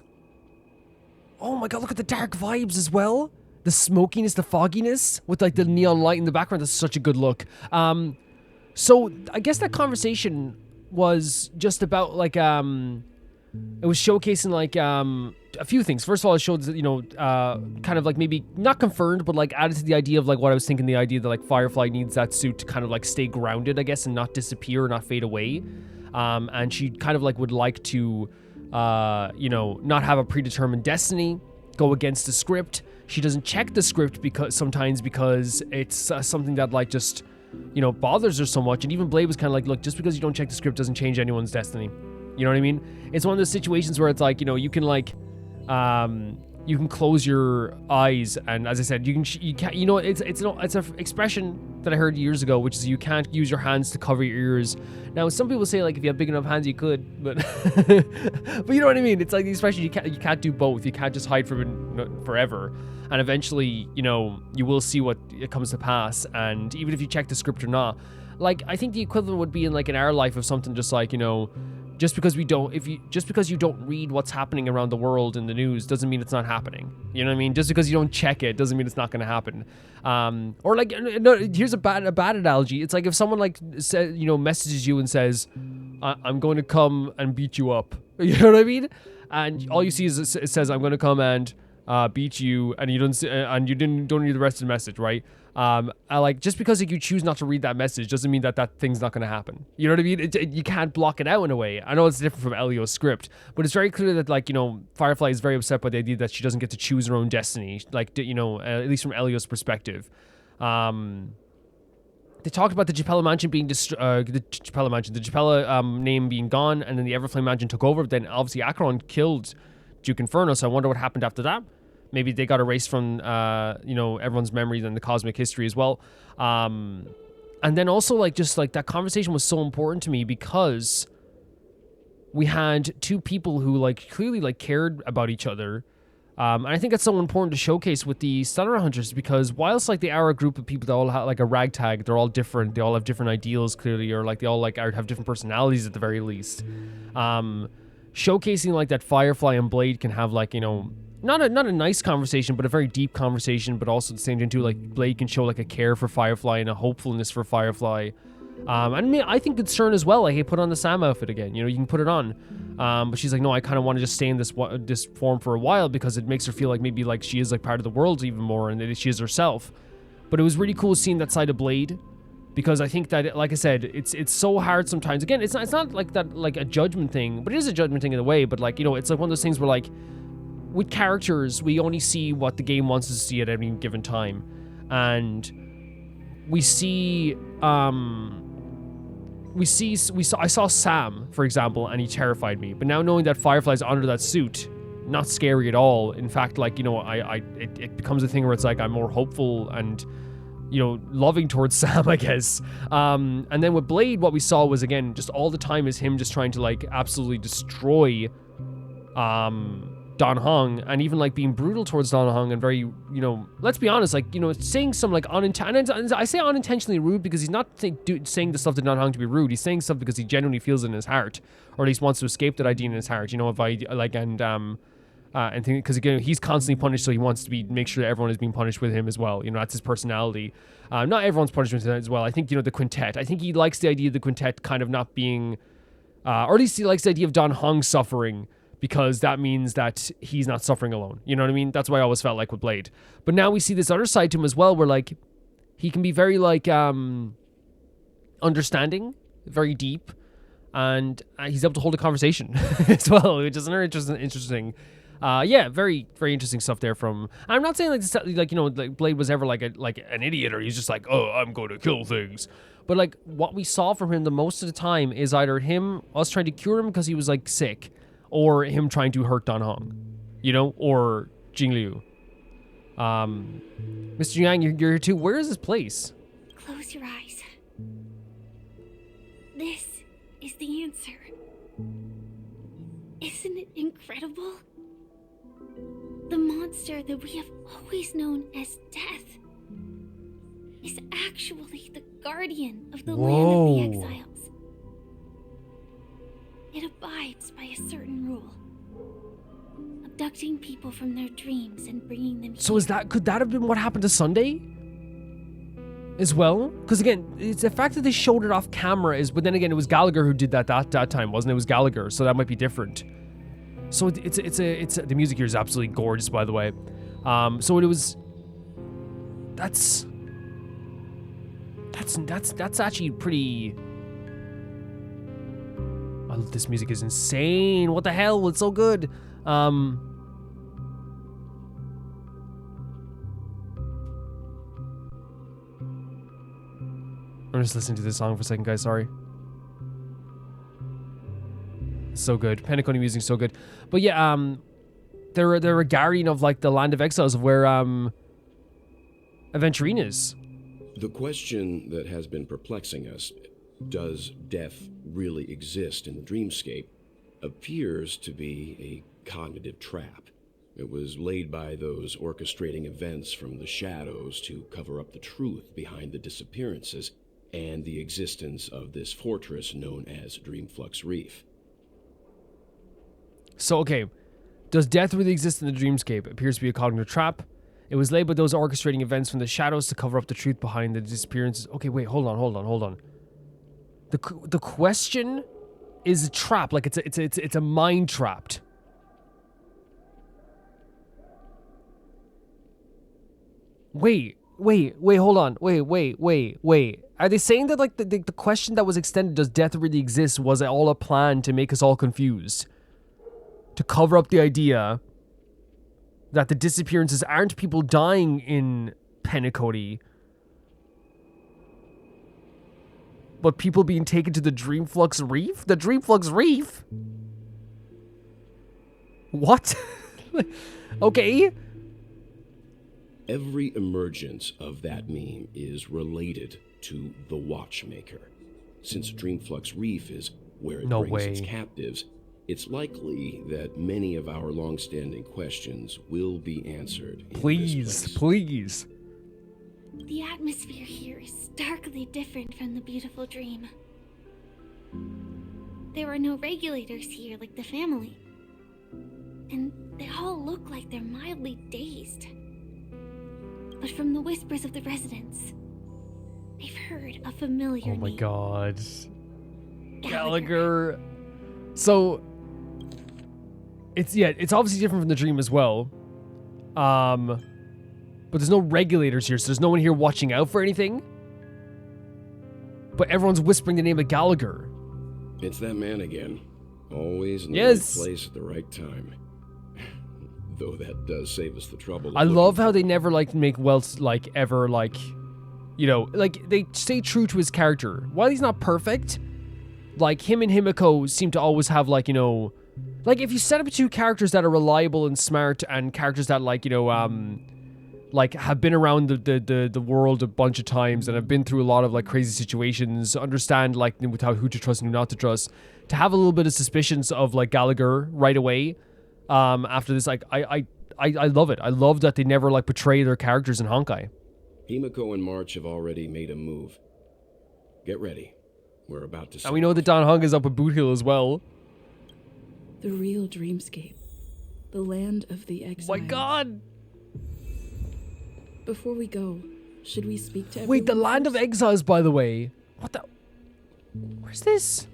Oh my god, look at the dark vibes as well. The smokiness, the fogginess, with like the neon light in the background. That's such a good look. So I guess that conversation was just about like, it was showcasing like, a few things. First of all, it showed that, you know, kind of like maybe not confirmed, but like added to the idea of like what I was thinking, the idea that like Firefly needs that suit to kind of like stay grounded, I guess, and not disappear or not fade away. And she kind of like would like to, you know, not have a predetermined destiny, go against the script. She doesn't check the script because it's something that like just, you know, bothers her so much. And even Blade was kind of like, look, just because you don't check the script doesn't change anyone's destiny. You know what I mean? It's one of those situations where it's like, you know, you can like, you can close your eyes, and as I said, you can't, you know, it's an expression that I heard years ago, which is you can't use your hands to cover your ears. Now, some people say like if you have big enough hands, you could, but but you know what I mean? It's like the expression you can't do both. You can't just hide from it forever. And eventually, you know, you will see what it comes to pass. And even if you check the script or not, like I think the equivalent would be in like in our life of something just like, you know, just because you don't read what's happening around the world in the news doesn't mean it's not happening. You know what I mean? Just because you don't check it doesn't mean it's not going to happen. Or like, no, here's a bad analogy. It's like if someone like says, you know, messages you and says, "I'm going to come and beat you up." You know what I mean? And all you see is it says, "I'm going to come and beat you," and you don't read the rest of the message, right? Like just because like, you choose not to read that message doesn't mean that thing's not going to happen. You know what I mean? You can't block it out in a way. I know it's different from Elio's script, but it's very clear that like, you know, Firefly is very upset by the idea that she doesn't get to choose her own destiny. Like, you know, at least from Elio's perspective. They talked about the Japella mansion being the Japella name being gone, and then the Everflame mansion took over. But then obviously Acheron killed Duke Inferno, so I wonder what happened after that. Maybe they got erased from, you know, everyone's memories and the cosmic history as well. And then also, like, just, like, that conversation was so important to me because we had two people who, like, clearly, like, cared about each other. And I think that's so important to showcase with the Stellar Hunters because whilst, like, they are a group of people that all have, like, a ragtag, they're all different. They all have different ideals, clearly, or, like, they all, like, have different personalities at the very least. Showcasing, like, that Firefly and Blade can have, like, you know, not a nice conversation, but a very deep conversation, but also at the same time too, like Blade can show like a care for Firefly and a hopefulness for Firefly. And I think concern as well. Like, hey, put on the Sam outfit again. You know, you can put it on. But she's like, no, I kind of want to just stay in this form for a while because it makes her feel like maybe like she is like part of the world even more and that she is herself. But it was really cool seeing that side of Blade because I think that, like I said, it's so hard sometimes. Again, it's not like that like a judgment thing, but it is a judgment thing in a way. But like, you know, it's like one of those things where like, with characters, we only see what the game wants us to see at any given time. And I saw Sam, for example, and he terrified me. But now knowing that Firefly's under that suit, not scary at all. In fact, like, you know, it becomes a thing where it's like I'm more hopeful and, you know, loving towards Sam, I guess. And then with Blade, what we saw was, again, just all the time is him just trying to, like, absolutely destroy Dan Hong, and even like being brutal towards Dan Hong and very, you know, let's be honest, like, you know, saying some like I say unintentionally rude because he's not saying the stuff to Dan Hong to be rude. He's saying stuff because he genuinely feels it in his heart, or at least wants to escape that idea in his heart. You know, if I like and think because again he's constantly punished, so he wants to make sure that everyone is being punished with him as well. You know, that's his personality. Not everyone's punished with him as well. I think, you know, the quintet. I think he likes the idea of the quintet kind of not being, or at least he likes the idea of Dan Hong suffering. Because that means that he's not suffering alone. You know what I mean? That's why I always felt like with Blade. But now we see this other side to him as well, where like he can be very like understanding, very deep, and he's able to hold a conversation as well, which is another interesting. Yeah, very, very interesting stuff there from... I'm not saying, like, you know, like Blade was ever, like, an idiot, or he's just like, oh, I'm going to kill things. But, like, what we saw from him the most of the time is either us trying to cure him because he was, like, sick, or him trying to hurt Dan Hong, you know, or Jingliu. Mr. Yang, you're here too. Where is this place? Close your eyes. This is the answer. Isn't it incredible? The monster that we have always known as Death is actually the guardian of the land of the exiles. It abides by a certain rule. Abducting people from their dreams and bringing them So could that have been what happened to Sunday? As well? Because again, it's the fact that they showed it off camera but then again, it was Gallagher who did that time, wasn't it? It was Gallagher, so that might be different. So it's the music here is absolutely gorgeous, by the way. So it was... That's actually pretty... Oh, this music is insane. What the hell? It's so good. I'm just listening to this song for a second, guys. Sorry. It's so good. Penacony music is so good. But yeah, they're a guardian of like the land of exiles of where Aventurine is. The question that has been perplexing us, does death really exist in the dreamscape, appears to be a cognitive trap. It was laid by those orchestrating events from the shadows to cover up the truth behind the disappearances and the existence of this fortress known as Dreamflux Reef. So, okay, does death really exist in the dreamscape? It appears to be a cognitive trap. It was laid by those orchestrating events from the shadows to cover up the truth behind the disappearances. Okay, wait, hold on. The question is a trap, like it's a mind trapped. Wait, hold on. Wait. Are they saying that like the question that was extended, does death really exist, was it all a plan to make us all confused? To cover up the idea that the disappearances aren't people dying in penacony, but people being taken to the Dreamflux Reef? The Dreamflux Reef? What? Okay. Every emergence of that meme is related to the Watchmaker. Since Dreamflux Reef is where it brings its captives, it's likely that many of our long-standing questions will be answered. Please. The atmosphere here is starkly different from the beautiful dream. There are no regulators here like the family. And they all look like they're mildly dazed. But from the whispers of the residents, they've heard a familiar name. Oh my god. Gallagher. So, it's obviously different from the dream as well. But there's no regulators here, so there's no one here watching out for anything. But everyone's whispering the name of Gallagher. It's that man again. Always in the right place at the right time. Though that does save us the trouble. I love how they never make Welts ever they stay true to his character. While he's not perfect, like him and Himiko seem to always have if you set up two characters that are reliable and smart and characters that have been around the world a bunch of times and have been through a lot of crazy situations, understand who to trust and who not to trust, to have a little bit of suspicions of Gallagher right away. After this, I love it. I love that they never betray their characters in Honkai. Himiko and March have already made a move. Get ready. We're about to. And we know that Dan Hong is up at Boot Hill as well. The real dreamscape, the land of the exiles. Oh my god! Before we go, should we speak to everyone? Wait, the land of exiles, by the way. What the? Where's this?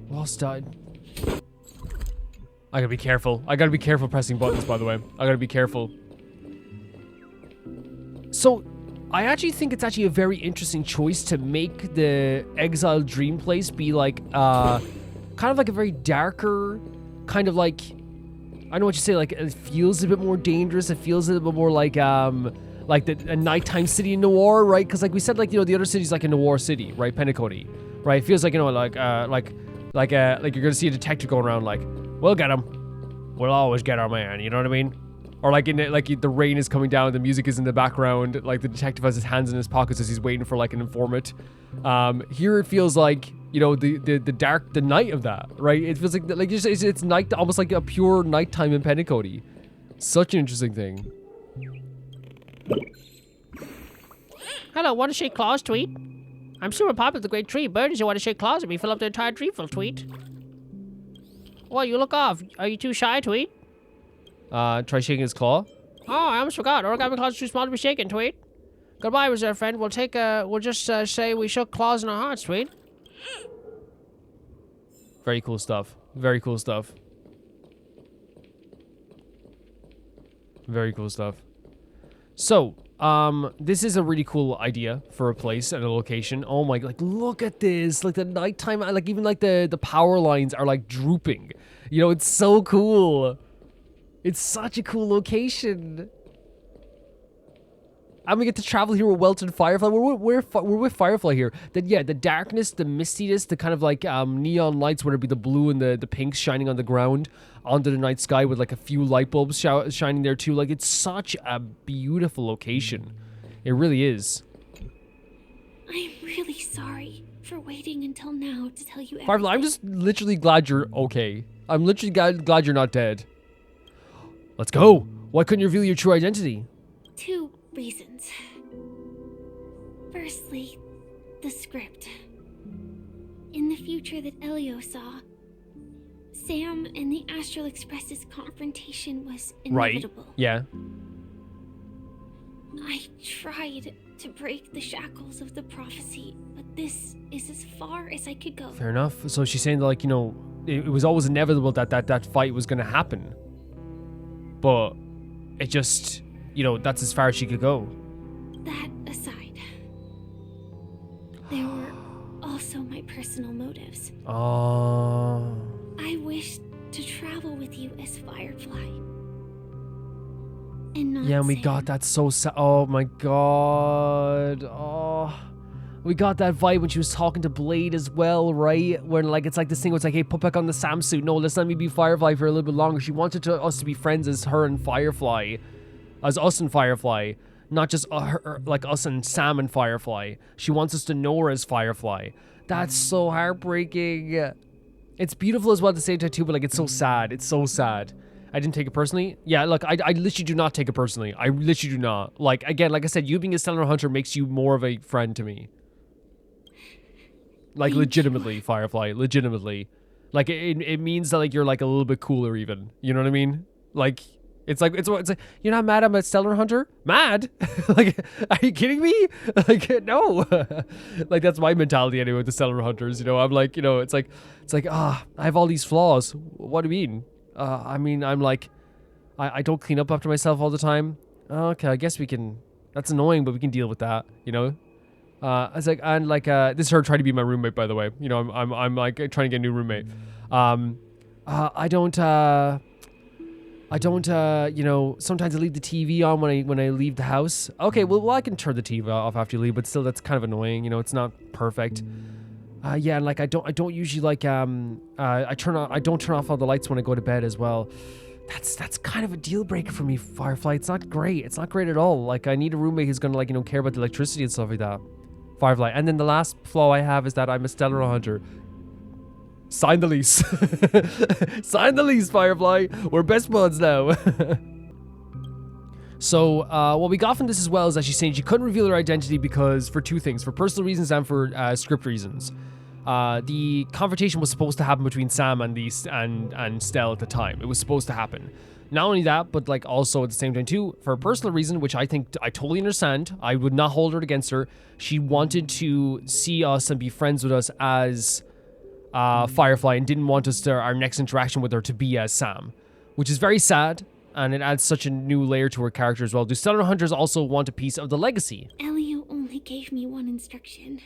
Lost died. I gotta be careful. I gotta be careful pressing buttons, by the way. I gotta be careful. So, I actually think it's actually a very interesting choice to make the Exile Dream Place be kind of like a very darker, kind of like, I don't know what you say, like it feels a bit more dangerous. It feels a bit more like a nighttime city in noir, right? Because like we said, like, you know, the other city's like a noir city, right? Penacony, right? It feels like, you know, like you're gonna see a detective going around like, we'll get him, we'll always get our man, you know what I mean? Or like the rain is coming down, the music is in the background, like the detective has his hands in his pockets as he's waiting for like an informant. Here it feels like, you know, the night of that, right? It feels like it's night, almost like a pure nighttime in Penacony. Such an interesting thing. Hello, want to shake claws, Tweet? I'm super popular with the great tree. Birdies who want to shake claws with me fill up the entire tree full, Tweet. Well, you look off. Are you too shy, Tweet? Try shaking his claw. Oh, I almost forgot. Origami claws are too small to be shaken, Tweet. Goodbye, reserve friend. We'll just say we shook claws in our hearts, Tweet. Very cool stuff. Very cool stuff. Very cool stuff. So, this is a really cool idea for a place and a location. Oh my, like, look at this. Like, the nighttime, like, even, like, the power lines are, like, drooping. You know, it's so cool. It's such a cool location. And we get to travel here with Welton Firefly. We're with Firefly here. Then, yeah, the darkness, the mistiness, the kind of, like, neon lights, whether it be the blue and the pinks shining on the ground onto the night sky with, like, a few light bulbs shining there, too. Like, it's such a beautiful location. It really is. I'm really sorry for waiting until now to tell you everything. Firefly, I'm just literally glad you're okay. I'm literally glad you're not dead. Let's go. Why couldn't you reveal your true identity? 2 reasons. Firstly, the script. In the future that Elio saw, Sam and the Astral Express's confrontation was inevitable. Right. Yeah. I tried to break the shackles of the prophecy, but this is as far as I could go. Fair enough. So she's saying that, like, you know, it was always inevitable that fight was going to happen. But it just, you know, that's as far as she could go. That aside, there were also my personal motives. Oh. I wished to travel with you as Firefly. And not Yeah, and we Sam. got that so sad. Oh my god. Oh. We got that vibe when she was talking to Blade as well, right? When, like, it's like this thing where it's like, hey, put back on the Sam suit. No, let's let me be Firefly for a little bit longer. She wanted us to be friends as her and Firefly. As us and Firefly. Not just like us and Sam and Firefly. She wants us to know her as Firefly. That's so heartbreaking. It's beautiful as well at the same time too, but like, it's so sad. It's so sad. I didn't take it personally. Yeah, look, I literally do not take it personally. I literally do not. Like, again, like I said, you being a Stellar Hunter makes you more of a friend to me. Like, legitimately, Firefly. Legitimately. Like, it means that, like, you're, like, a little bit cooler even. You know what I mean? Like, it's like, you're not mad I'm a Stellar Hunter? Mad? Like, are you kidding me? Like, no. Like, that's my mentality anyway with the Stellar Hunters, you know? I'm like, you know, it's like, I have all these flaws. What do you mean? I mean, I'm like, I don't clean up after myself all the time. Okay, I guess we can, that's annoying, but we can deal with that, you know? I was like, and like, this is her trying to be my roommate, by the way. You know, I'm like trying to get a new roommate. I don't, you know, sometimes I leave the TV on when I leave the house. Okay, well, I can turn the TV off after you leave, but still, that's kind of annoying. You know, it's not perfect. Yeah, and like, I don't usually like, I don't turn off all the lights when I go to bed as well. That's kind of a deal breaker for me, Firefly. It's not great. It's not great at all. Like, I need a roommate who's gonna, like, you know, care about the electricity and stuff like that. Firefly. And then the last flaw I have is that I'm a Stellar Hunter. Sign the lease. Sign the lease, Firefly. We're best buds now. So, what we got from this as well is that she's saying she couldn't reveal her identity because, for 2 things, for personal reasons and for script reasons. The confrontation was supposed to happen between Sam and Stell at the time. It was supposed to happen. Not only that, but like also at the same time too, for a personal reason, which I think I totally understand. I would not hold it against her. She wanted to see us and be friends with us as Firefly and didn't want us to, our next interaction with her to be as Sam, which is very sad. And it adds such a new layer to her character as well. Do Stellar Hunters also want a piece of the legacy? Elio only gave me one instruction.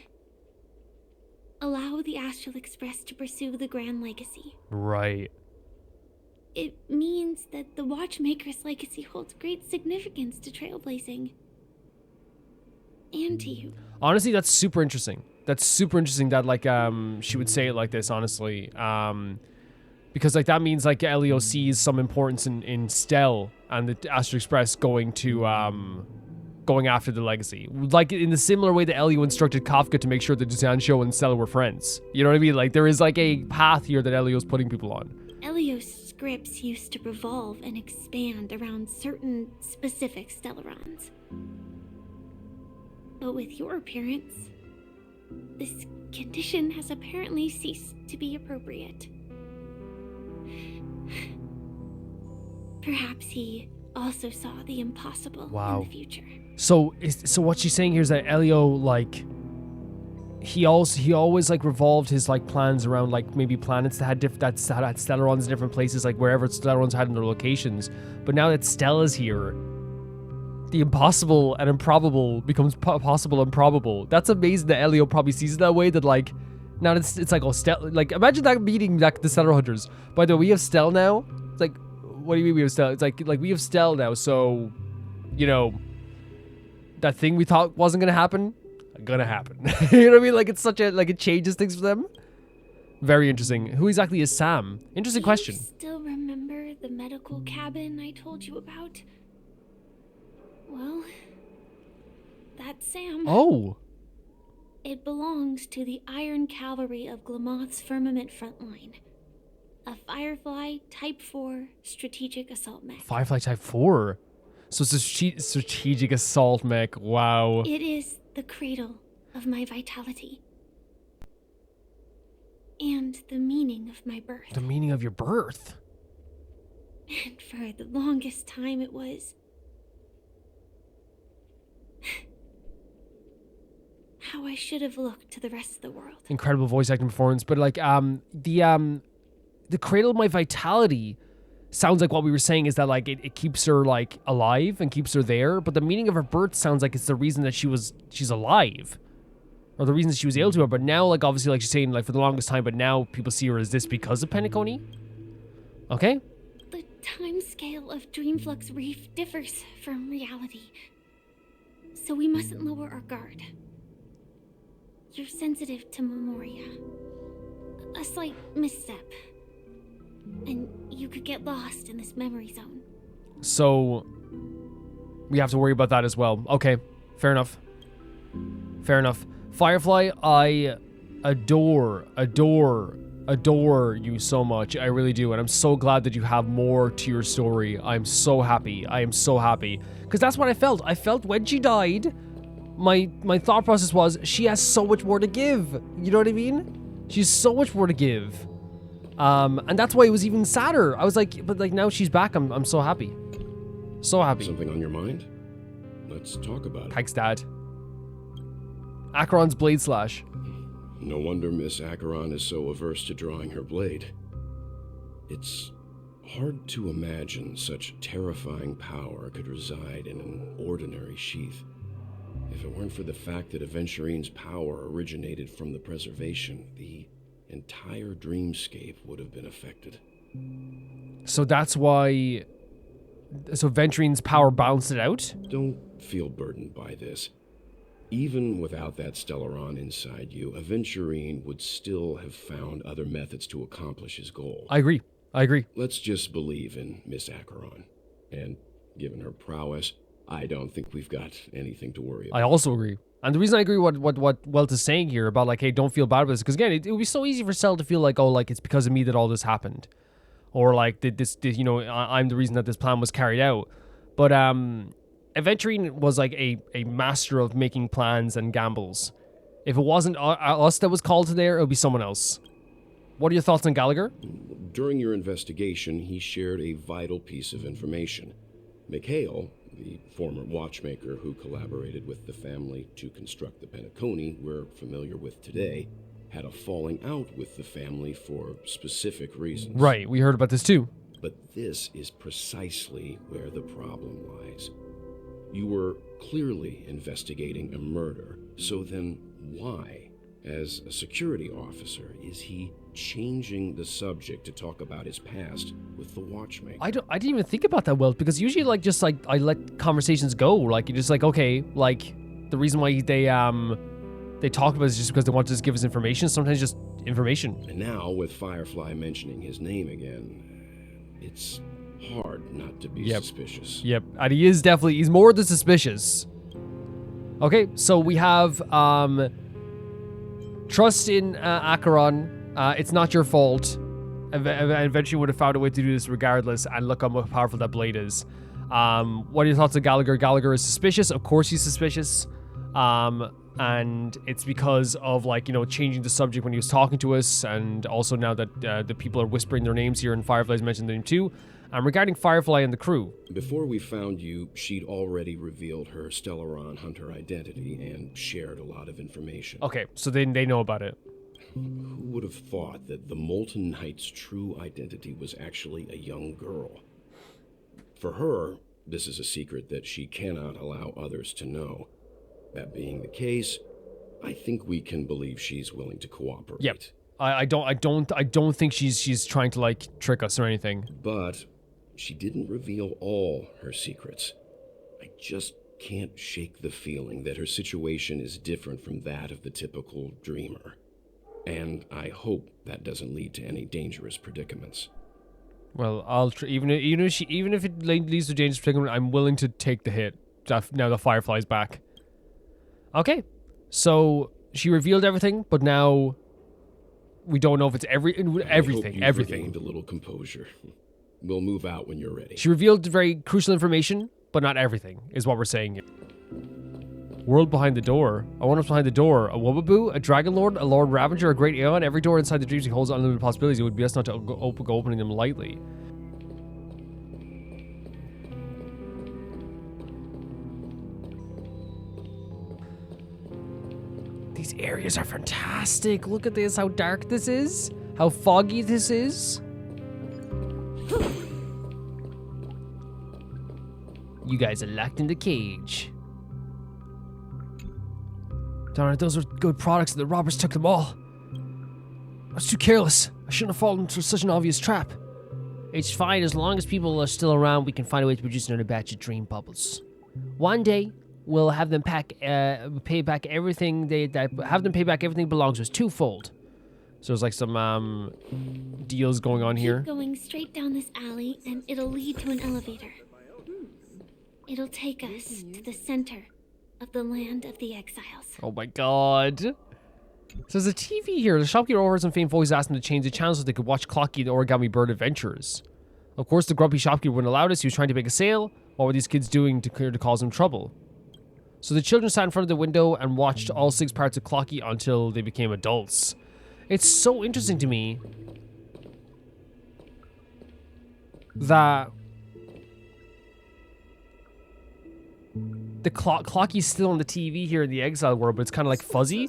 allow the Astral Express to pursue the Grand Legacy. Right. It means that the Watchmaker's legacy holds great significance to trailblazing. And to you. Honestly, that's super interesting. That's super interesting that, like, she would say it like this, honestly. Because, like, that means, like, Elio sees some importance in Stell and the Astral Express going after the legacy. Like, in the similar way that Elio instructed Kafka to make sure that Dusansho and Stella were friends. You know what I mean? Like, there is, like, a path here that Elio's putting people on. Elio's scripts used to revolve and expand around certain specific Stellarons. But with your appearance, this condition has apparently ceased to be appropriate. Perhaps he also saw the impossible in the future. So what she's saying here is that Elio, like, he always like revolved his like plans around like maybe planets that had Stellarons in different places, like wherever Stellarons had in their locations. But now that Stella's here, the impossible and improbable becomes possible and probable. That's amazing that Elio probably sees it that way. That like now it's like, oh, Stell, like imagine that meeting like the Stellar Hunters. By the way, we have Stell now. It's like, what do you mean we have Stell? It's like we have Stell now, so you know that thing we thought wasn't gonna happen. You know what I mean? Like it's such a like it changes things for them. Very interesting. Who exactly is Sam? Interesting question. Do you still remember the medical cabin I told you about? Well, that's Sam. Oh. It belongs to the Iron Cavalry of Glamoth's Firmament Frontline. A Firefly Type 4 strategic assault mech. Firefly Type 4? So it's a strategic assault mech. Wow. It is the cradle of my vitality. And the meaning of my birth. The meaning of your birth? And for the longest time it was... how I should have looked to the rest of the world. Incredible voice acting performance. But like, the cradle of my vitality sounds like what we were saying is that like it keeps her like alive and keeps her there. But the meaning of her birth sounds like it's the reason that she's alive. Or the reason that she was able to. But now, like, obviously, like she's saying, like, for the longest time, but now people see her as this because of penacony? Okay. The time scale of Dreamflux Reef differs from reality. So we mustn't lower our guard. You're sensitive to memoria. A slight misstep. And you could get lost in this memory zone. So, we have to worry about that as well. Okay, fair enough. Fair enough. Firefly, I adore you so much. I really do. And I'm so glad that you have more to your story. I'm so happy. I am so happy. Because that's what I felt. I felt when she died, my thought process was, she has so much more to give. You know what I mean? She's so much more to give. And that's why it was even sadder. I was like, but like now she's back. I'm so happy. So happy. Something on your mind? Let's talk about it. Thanks, Dad. Acheron's blade slash. No wonder Miss Acheron is so averse to drawing her blade. It's hard to imagine such terrifying power could reside in an ordinary sheath. If it weren't for the fact that Aventurine's power originated from the preservation, the entire dreamscape would have been affected. So that's why... So Aventurine's power balanced it out? Don't feel burdened by this. Even without that Stellaron inside you, Aventurine would still have found other methods to accomplish his goal. I agree. Let's just believe in Miss Acheron. And given her prowess, I don't think we've got anything to worry about. I also agree. And the reason I agree what Welt is saying here about like, hey, don't feel bad about this, because again, it would be so easy for Cell to feel like, oh, like it's because of me that all this happened. Or like, this you know, I'm the reason that this plan was carried out. But Aventurine was like a master of making plans and gambles. If it wasn't us that was called to there, it would be someone else. What are your thoughts on Gallagher? During your investigation, he shared a vital piece of information. Mikhail, the former watchmaker who collaborated with the family to construct the penacony we're familiar with today, had a falling out with the family for specific reasons. Right, we heard about this too. But this is precisely where the problem lies. You were clearly investigating a murder, so then why As a security officer, is he changing the subject to talk about his past with the watchmaker? I didn't even think about that, Will, because usually like just like I let conversations go. Like you're just like, okay, like the reason why they talk about it is just because they want to just give us information. Sometimes just information. And now with Firefly mentioning his name again, it's hard not to be suspicious. Yep, and he's more than suspicious. Okay, so we have trust in Acheron. It's not your fault. Eventually would have found a way to do this regardless, and look how powerful that blade is. What are your thoughts on Gallagher? Gallagher is suspicious. Of course he's suspicious. And it's because of, like, you know, changing the subject when he was talking to us, and also now that the people are whispering their names here, and Firefly's mentioned their name too. Regarding Firefly and the crew. Before we found you, she'd already revealed her Stellaron Hunter identity and shared a lot of information. Okay, so they know about it. Who would have thought that the Molten Knight's true identity was actually a young girl? For her, this is a secret that she cannot allow others to know. That being the case, I think we can believe she's willing to cooperate. Yep. I don't think she's trying to, like, trick us or anything. But she didn't reveal all her secrets. I just can't shake the feeling that her situation is different from that of the typical dreamer. And I hope that doesn't lead to any dangerous predicaments. Well, even if it leads to dangerous predicament, I'm willing to take the hit. Now the Firefly's back. Okay, so she revealed everything, but now we don't know if it's everything. I hope you've regained a little composure. We'll move out when you're ready. She revealed very crucial information, but not everything, is what we're saying. World behind the door. I wonder what's behind the door. A Wobaboo, a Dragon Lord, a Lord Ravager, a Great Aeon. Every door inside the Dreamscape holds unlimited possibilities. It would be best not to go opening them lightly. These areas are fantastic. Look at this, how dark this is. How foggy this is. You guys are locked in the cage. Darn it, those were good products and the robbers took them all. I was too careless. I shouldn't have fallen into such an obvious trap. It's fine, as long as people are still around, we can find a way to produce another batch of dream bubbles. One day, we'll have them pay back everything everything belongs to us twofold. So there's like some deals going on here. Keep going straight down this alley, and it'll lead to an elevator. It'll take us to the center of the land of the exiles. Oh my god. So there's a TV here. The shopkeeper overheard some faint voice asking them to change the channel so they could watch Clocky and the Origami Bird Adventures. Of course, the grumpy shopkeeper wouldn't allow this. He was trying to make a sale. What were these kids doing to cause him trouble? So the children sat in front of the window and watched all 6 parts of Clocky until they became adults. It's so interesting to me that the Clocky's still on the TV here in the exile world, but it's kind of like fuzzy,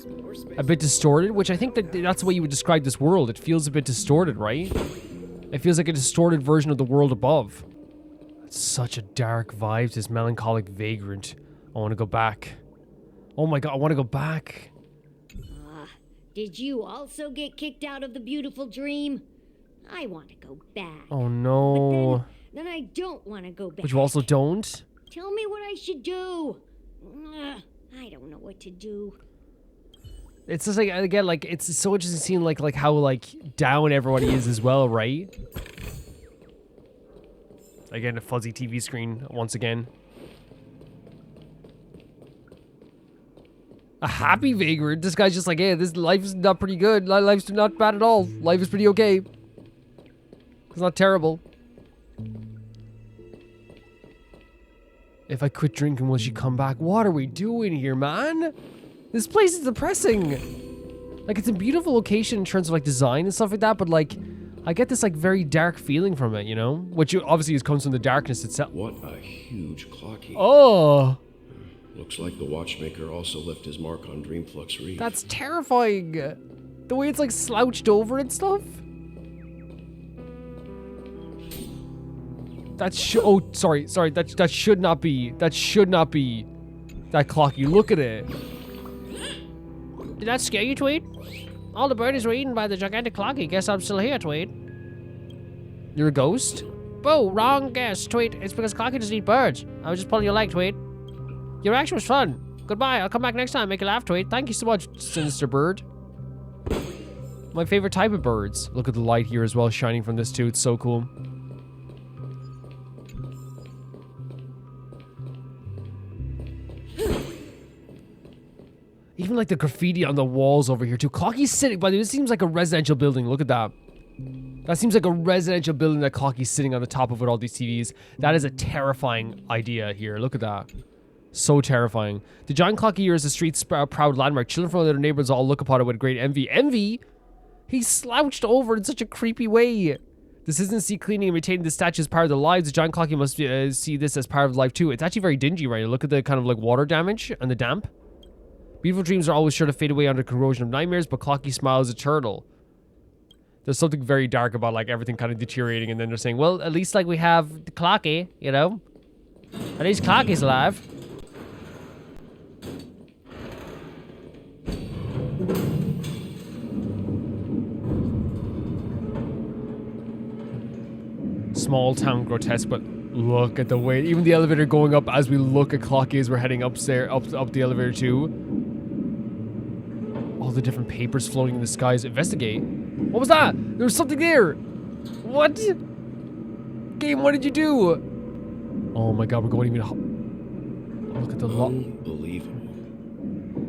a bit distorted, which I think that's the way you would describe this world. It feels a bit distorted, right? It feels like a distorted version of the world above. It's such a dark vibe, this melancholic vagrant. I want to go back. Oh my god, I want to go back. Did you also get kicked out of the beautiful dream? I want to go back. Oh no. But then I don't want to go back. But you also don't? Tell me what I should do. I don't know what to do. It's just like, again, like, it's so interesting seeing like how like down everybody is as well, right? Again, a fuzzy TV screen once again. A happy vagrant. This guy's just like, hey, this life is not pretty good. Life's not bad at all. Life is pretty okay. It's not terrible. If I quit drinking, will she come back? What are we doing here, man? This place is depressing. Like, it's a beautiful location in terms of like design and stuff like that, but like, I get this like very dark feeling from it, you know? Which obviously comes from the darkness itself. What a huge clocky. Oh! Looks like the watchmaker also left his mark on Dreamflux Reef. That's terrifying. The way it's like slouched over and stuff. Oh, sorry. That should not be that clock. You look at it. Did that scare you, Tweet? All the birdies were eaten by the gigantic clocky. Guess I'm still here, Tweet. You're a ghost? Whoa, wrong guess, Tweet. It's because clocky doesn't eat birds. I was just pulling your leg, Tweet. Your action was fun. Goodbye. I'll come back next time. Make you laugh, Tweet. Thank you so much, Sinister Bird. My favorite type of birds. Look at the light here as well, shining from this too. It's so cool. Even like the graffiti on the walls over here too. Clocky's sitting, by the way, this seems like a residential building. Look at that. That seems like a residential building that Clocky's sitting on the top of with all these TVs. That is a terrifying idea here. Look at that. So terrifying. The giant clocky here is the street's proud landmark. Children from other neighborhoods all look upon it with great envy. Envy? He slouched over in such a creepy way. This isn't see cleaning and maintaining the statue as part of their lives. The giant clocky must see this as part of life too. It's actually very dingy, right? Look at the kind of like water damage and the damp. Beautiful dreams are always sure to fade away under corrosion of nightmares, but Clocky smiles eternal. There's something very dark about like everything kind of deteriorating, and then they're saying, well, at least like we have the Clocky, you know? At least Clocky's alive. Small town grotesque, but look at the way, even the elevator going up as we look at Clocky as we're heading upstairs, up the elevator too. All the different papers floating in the skies. Investigate. What was that? There was something there. What? Game, what did you do? Oh my god, we're going even. Look at the lot. Unbelievable.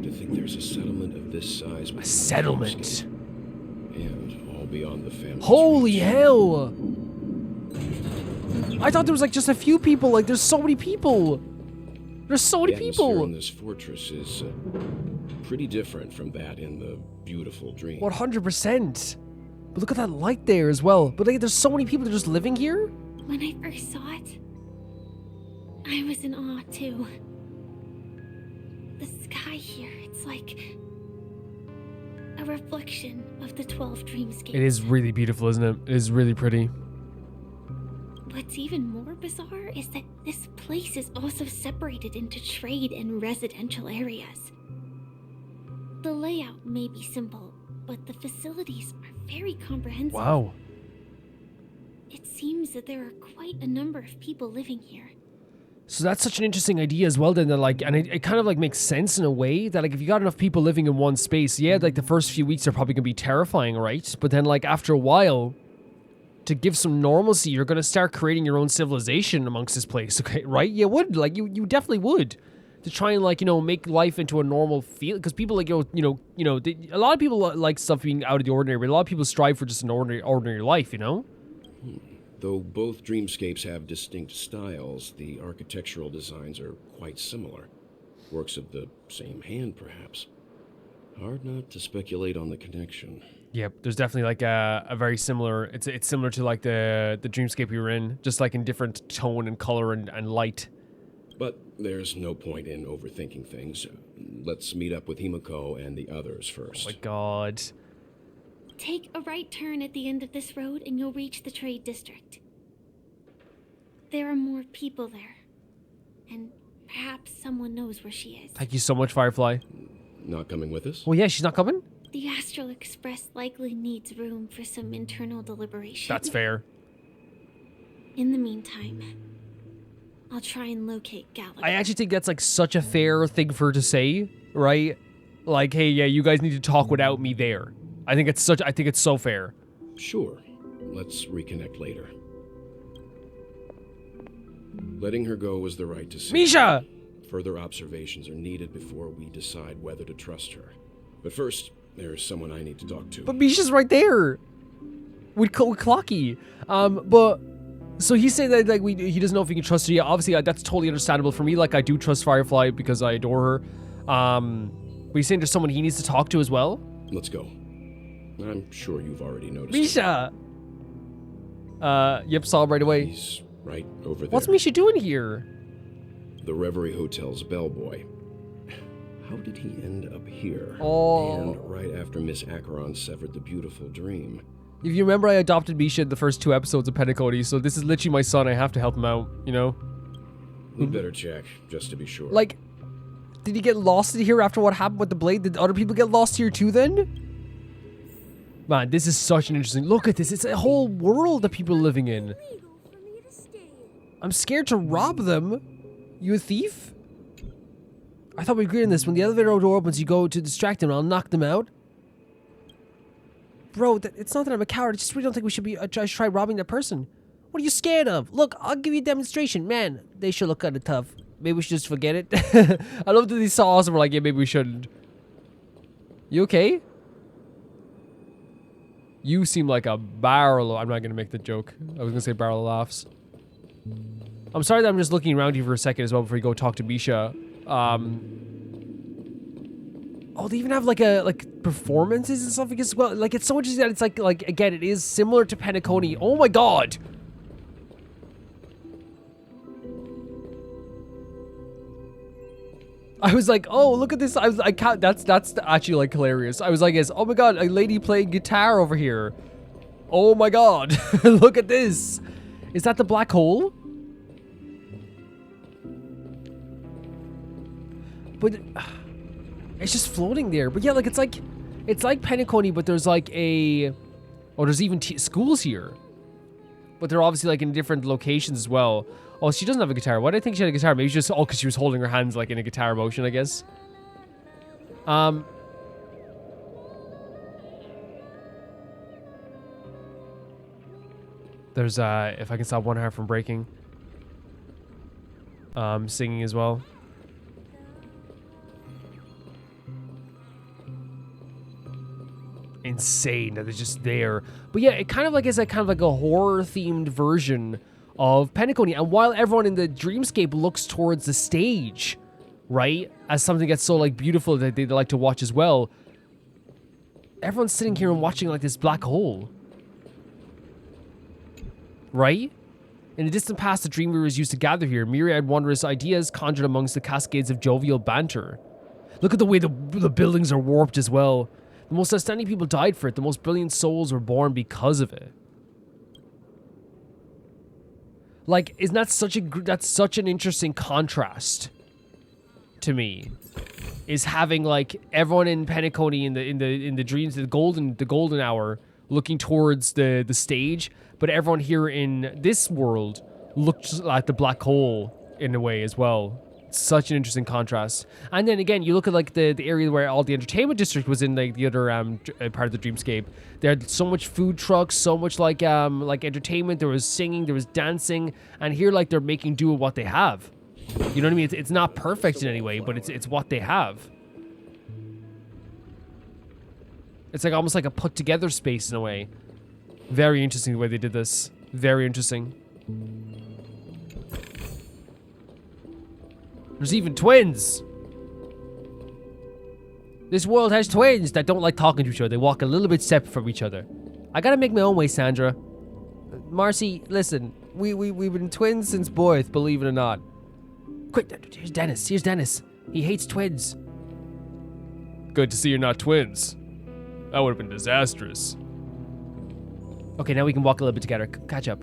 To think there's a settlement of this size. A settlement. And all beyond the family. Holy hell! I thought there was like just a few people. Like there's so many people. There's so many people. The atmosphere in this fortress is pretty different from that in the beautiful dream. 100%. But look at that light there as well. But like, there's so many people that are just living here. When I first saw it, I was in awe too. The sky here, it's like a reflection of the 12 dreamscapes. It is really beautiful, isn't it? It is really pretty. What's even more bizarre is that this place is also separated into trade and residential areas. The layout may be simple, but the facilities are very comprehensive. Wow. It seems that there are quite a number of people living here. So that's such an interesting idea as well then, that like, and it kind of like makes sense in a way that like if you got enough people living in one space, yeah, like the first few weeks are probably gonna be terrifying, right? But then like after a while, to give some normalcy, you're gonna start creating your own civilization amongst this place, okay, right? You would, like you definitely would. To try and like, you know, make life into a normal feel, because people like, a lot of people like stuff being out of the ordinary, but a lot of people strive for just an ordinary life, you know? Though both dreamscapes have distinct styles, the architectural designs are quite similar. Works of the same hand, perhaps. Hard not to speculate on the connection. Yep, there's definitely like a very similar, it's similar to like the dreamscape we were in, just like in different tone and color and light. But there's no point in overthinking things. Let's meet up with Himiko and the others first. Oh my god. Take a right turn at the end of this road and you'll reach the trade district. There are more people there. And perhaps someone knows where she is. Thank you so much, Firefly. Not coming with us? Well, yeah, she's not coming? The Astral Express likely needs room for some internal deliberation. That's fair. In the meantime, I'll try and locate Gallagher. I actually think that's like such a fair thing for her to say, right? Like, hey, yeah, you guys need to talk without me there. I think it's so fair. Sure. Let's reconnect later. Letting her go was the right decision. Misha! Further observations are needed before we decide whether to trust her. But first, there's someone I need to talk to. But Misha's right there with Clocky. But so he's saying that like he doesn't know if he can trust her. Yeah, obviously that's totally understandable for me. Like I do trust Firefly because I adore her. But he's saying there's someone he needs to talk to as well. Let's go. I'm sure you've already noticed. Misha. Yep, saw him right away. He's right over there. What's Misha doing here? The Reverie Hotel's bellboy. How did he end up here? Oh. And right after Miss Acheron severed the beautiful dream. If you remember, I adopted Misha in the first 2 episodes of Penacony, so this is literally my son. I have to help him out, you know? We'd better check, just to be sure. Like, Did he get lost in here after what happened with the blade? Did other people get lost here too then? Man, this is such an interesting... Look at this. It's a whole world that people are living in. I'm scared to rob them. You a thief? I thought we agreed on this. When the elevator door opens, you go to distract them and I'll knock them out. Bro, it's not that I'm a coward. I just really don't think we should be try robbing that person. What are you scared of? Look, I'll give you a demonstration. Man, they should look kind of tough. Maybe we should just forget it. I love that they saw us and we're like, yeah, maybe we shouldn't. You okay? You seem like a barrel. I'm not going to make the joke. I was going to say barrel of laughs. I'm sorry that I'm just looking around here for a second as well before you go talk to Misha. Oh, they even have like performances and stuff as well. Like, it's so interesting that it's like again, it is similar to Penacony. Oh my god. I was like, oh, look at this. I can't, that's actually like hilarious. I was like, yes, oh my god, a lady playing guitar over here. Oh my god. Look at this. Is that the black hole? But it's just floating there. But yeah, like it's like Penacony, but there's like a, oh, there's even schools here. But they're obviously like in different locations as well. Oh, she doesn't have a guitar. Why did I think she had a guitar? Maybe just, oh, because she was holding her hands like in a guitar motion, I guess. There's if I can stop one heart from breaking. Singing as well. Insane that it's just there. But yeah, it kind of like is a kind of like a horror themed version of Penacony. And while everyone in the dreamscape looks towards the stage, right, as something that's so like beautiful that they like to watch as well, everyone's sitting here and watching like this black hole, right? In the distant past, the Dreamweavers used to gather here. Myriad wondrous ideas conjured amongst the cascades of jovial banter. Look at the way the buildings are warped as well. The most outstanding people died for it. The most brilliant souls were born because of it. Like, isn't that that's such an interesting contrast to me? Is having like everyone in Penacony in the dreams, the golden hour, looking towards the stage, but everyone here in this world looked like the black hole in a way as well. Such an interesting contrast. And then again, you look at like the area where all the entertainment district was in, like the other part of the dreamscape. There had so much food trucks, so much like entertainment. There was singing, there was dancing, and here like they're making do with what they have. You know what I mean? It's not perfect in any way, but it's what they have. It's like almost like a put together space in a way. Very interesting the way they did this. Very interesting. There's even twins. This world has twins that don't like talking to each other. They walk a little bit separate from each other. I gotta make my own way, Sandra. Marcy, listen. We've been twins since birth, believe it or not. Quick, here's Dennis. Here's Dennis. He hates twins. Good to see you're not twins. That would have been disastrous. Okay, now we can walk a little bit together. Catch up.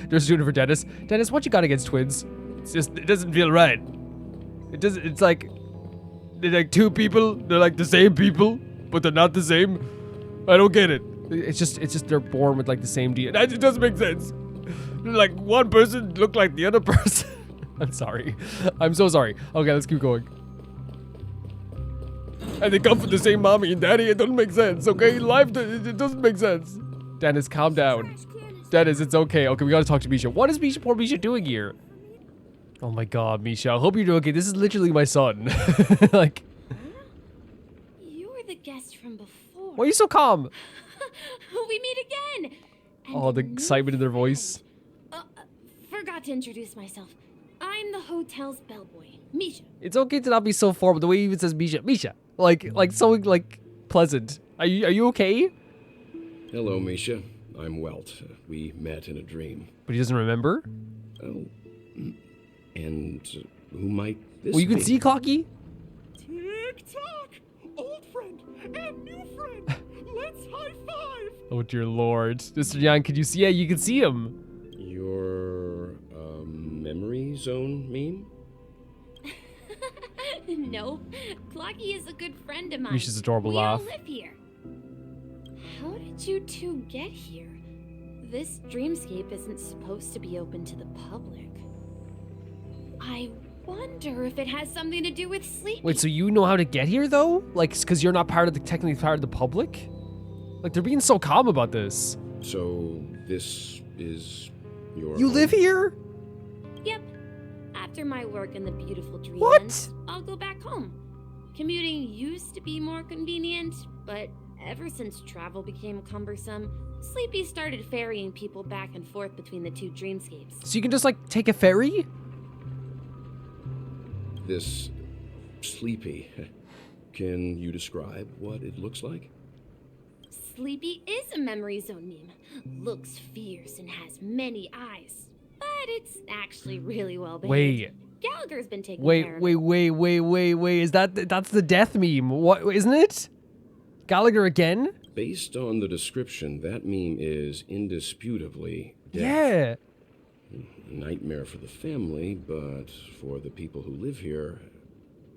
Just doing it for Dennis. Dennis, what you got against twins? It's just, it doesn't feel right. It doesn't, it's like, they're like two people, they're like the same people, but they're not the same. I don't get it. It's just they're born with like the same DNA. It doesn't make sense. Like one person looked like the other person. I'm sorry. I'm so sorry. Okay, let's keep going. And they come from the same mommy and daddy. It doesn't make sense, okay? Life, it doesn't make sense. Dennis, calm down. Dennis, it's okay. Okay, we gotta talk to Misha. What is Misha, poor Misha doing here? Oh my god, Misha. I hope you're doing okay. This is literally my son. Like. You were the guest from before. Why are you so calm? We meet again. And oh, the excitement in their voice. Forgot to introduce myself. I'm the hotel's bellboy, Misha. It's okay to not be so formal. The way he even says Misha. Misha. Like so like pleasant. Are you okay? Hello, Misha. I'm Welt. We met in a dream. But he doesn't remember? Oh. And who might this well, you can be? see Clocky? Tick-tock! Old friend and new friend! Let's high-five! Oh, dear lord. Mr. Yang, can you see? Yeah, you can see him. Your, memory zone meme? No, Clocky is a good friend of mine. Misha's adorable laugh. We all live here. How did you two get here? This dreamscape isn't supposed to be open to the public. I wonder if it has something to do with Sleepy. Wait, so you know how to get here though? Like, because you're not technically part of the public? Like, they're being so calm about this. So, this is your You live here? Yep. After my work in the beautiful dream What? ends, I'll go back home. Commuting used to be more convenient, but ever since travel became cumbersome, Sleepy started ferrying people back and forth between the two dreamscapes. So you can just, like, take a ferry? This Sleepy. Can you describe what it looks like? Sleepy is a memory zone meme. Looks fierce and has many eyes. But it's actually really well behaved. Wait. Gallagher's been taking care of it. Wait. Is that's the death meme? What, isn't it? Gallagher again? Based on the description, that meme is indisputably death. Yeah. A nightmare for the family, but for the people who live here,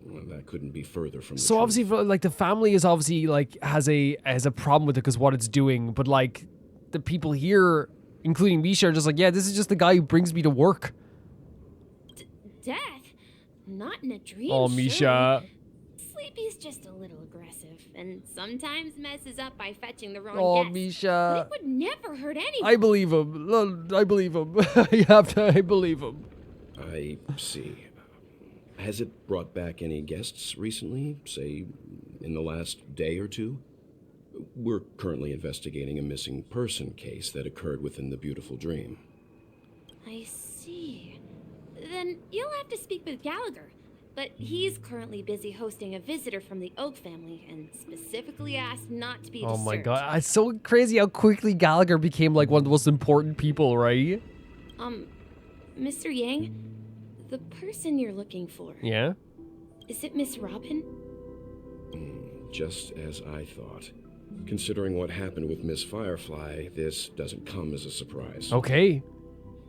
well, that couldn't be further from the So truth. obviously, like, the family is obviously, like, has a problem with it because what it's doing, but, like, the people here, including Misha, are just like, yeah, this is just the guy who brings me to work. Death? Not in a dream. Oh, Misha. Surely. Sleepy's just a little aggressive, and sometimes messes up by fetching the wrong Oh, guess. Misha. But it would never hurt anyone. I believe him. I believe him. I believe him. I see. Has it brought back any guests recently, say, in the last day or two? We're currently investigating a missing person case that occurred within the beautiful dream. I see. Then you'll have to speak with Gallagher. But he's currently busy hosting a visitor from the Oak family and specifically asked not to be disturbed. Oh my god, it's so crazy how quickly Gallagher became like one of the most important people, right? Mr. Yang, the person you're looking for. Yeah? Is it Miss Robin? Just as I thought. Considering what happened with Miss Firefly, this doesn't come as a surprise. Okay.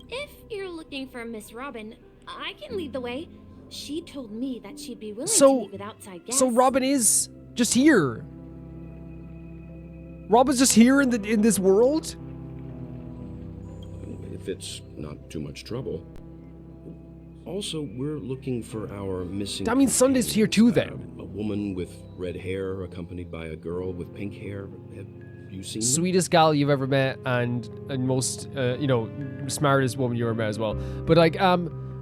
If you're looking for Miss Robin, I can lead the way. She told me that she'd be willing to meet with outside guests. So Robin is just here. Robin's just here in this world? If it's not too much trouble. Also, we're looking for our missing... That means Sunday's here too, then. A woman with red hair accompanied by a girl with pink hair. Have you seen them? Sweetest gal you've ever met and most, smartest woman you ever met as well. But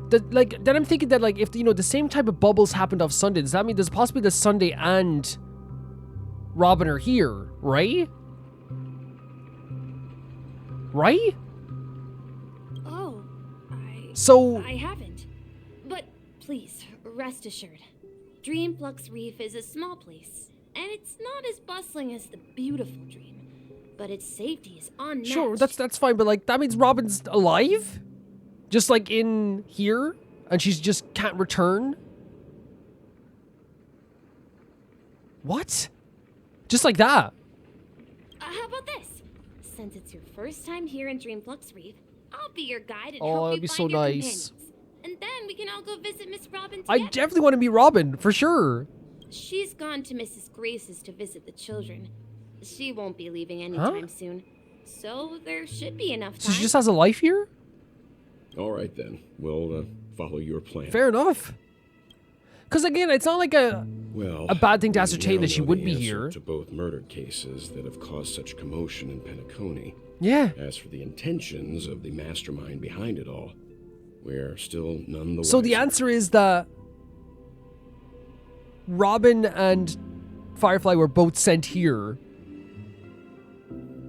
then I'm thinking that, like, if, the same type of bubbles happened off Sunday, does that mean there's possibly that Sunday and Robin are here, right? Right? Oh, I haven't. But please, rest assured. Dreamflux Reef is a small place, and it's not as bustling as the beautiful dream. But its safety is unmatched. Sure, that's fine, but, like, that means Robin's alive? Just, like, in here? And she's just can't return? What? Just like that? How about this? Since it's your first time here in Dreamflux Reef, I'll be your guide and Oh, help that'd you be find so your nice. companions. And then we can all go visit Miss Robin I together. definitely want to meet Robin, for sure. She's gone to Mrs. Grace's to visit the children. She won't be leaving anytime soon. So there should be enough time. So she just has a life here? All right, then. We'll follow your plan. Fair enough. Because, again, it's not like a bad thing to we ascertain now that she know would the be answer here. to both murder cases that have caused such commotion in Penacony. Yeah. As for the intentions of the mastermind behind it all, we're still none the wiser. So the answer is that Robin and Firefly were both sent here.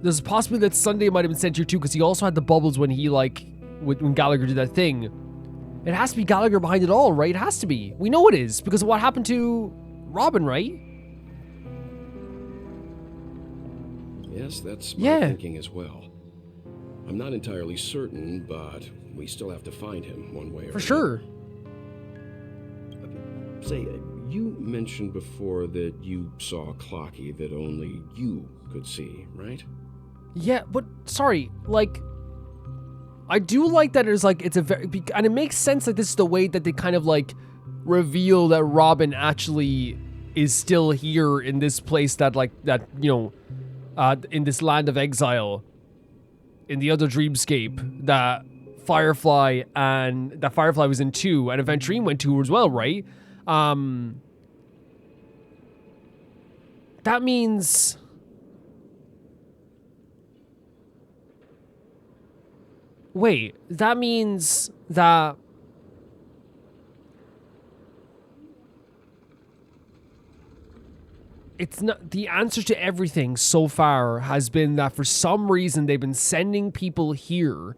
There's a possibility that Sunday might have been sent here too, because he also had the bubbles when he, like, when Gallagher did that thing. It has to be Gallagher behind it all, right? It has to be. We know it is, because of what happened to Robin, right? Yes, that's my thinking as well. I'm not entirely certain, but we still have to find him one way or another. For sure. Say, you mentioned before that you saw a Clocky that only you could see, right? Yeah, but sorry, like, I do like that it's like, it's a very, and it makes sense that this is the way that they kind of like reveal that Robin actually is still here in this place that, like, that, you know, in this land of exile, in the other dreamscape that Firefly was in too, and Aventurine went to as well, right? That means... Wait, that means that... It's not... The answer to everything so far has been that for some reason they've been sending people here,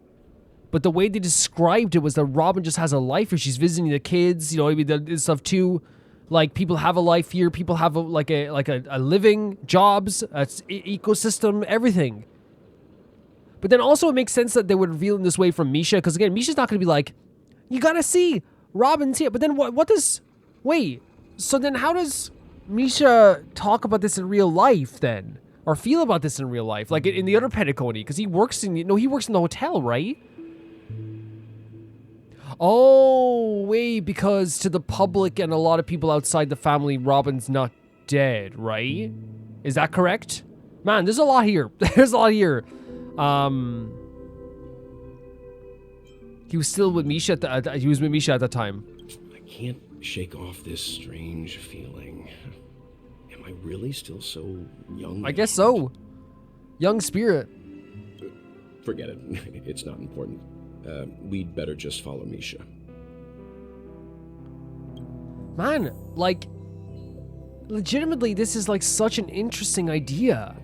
but the way they described it was that Robin just has a life here. She's visiting the kids, you know, maybe the stuff too. Like, people have a life here. People have a living, jobs, ecosystem, everything. But then also it makes sense that they would reveal in this way from Misha, because again, Misha's not going to be like, you gotta see, Robin's here. But then what does... Wait, so then how does Misha talk about this in real life then? Or feel about this in real life? Like in the other penacony, because he works in the hotel, right? Oh, wait, because to the public and a lot of people outside the family, Robin's not dead, right? Is that correct? Man, there's a lot here. There's a lot here. He was still with Misha at the time. I can't shake off this strange feeling. Am I really still so young? I guess so. Young spirit. Forget it. It's not important. We'd better just follow Misha. Man, like, legitimately, this is like such an interesting idea.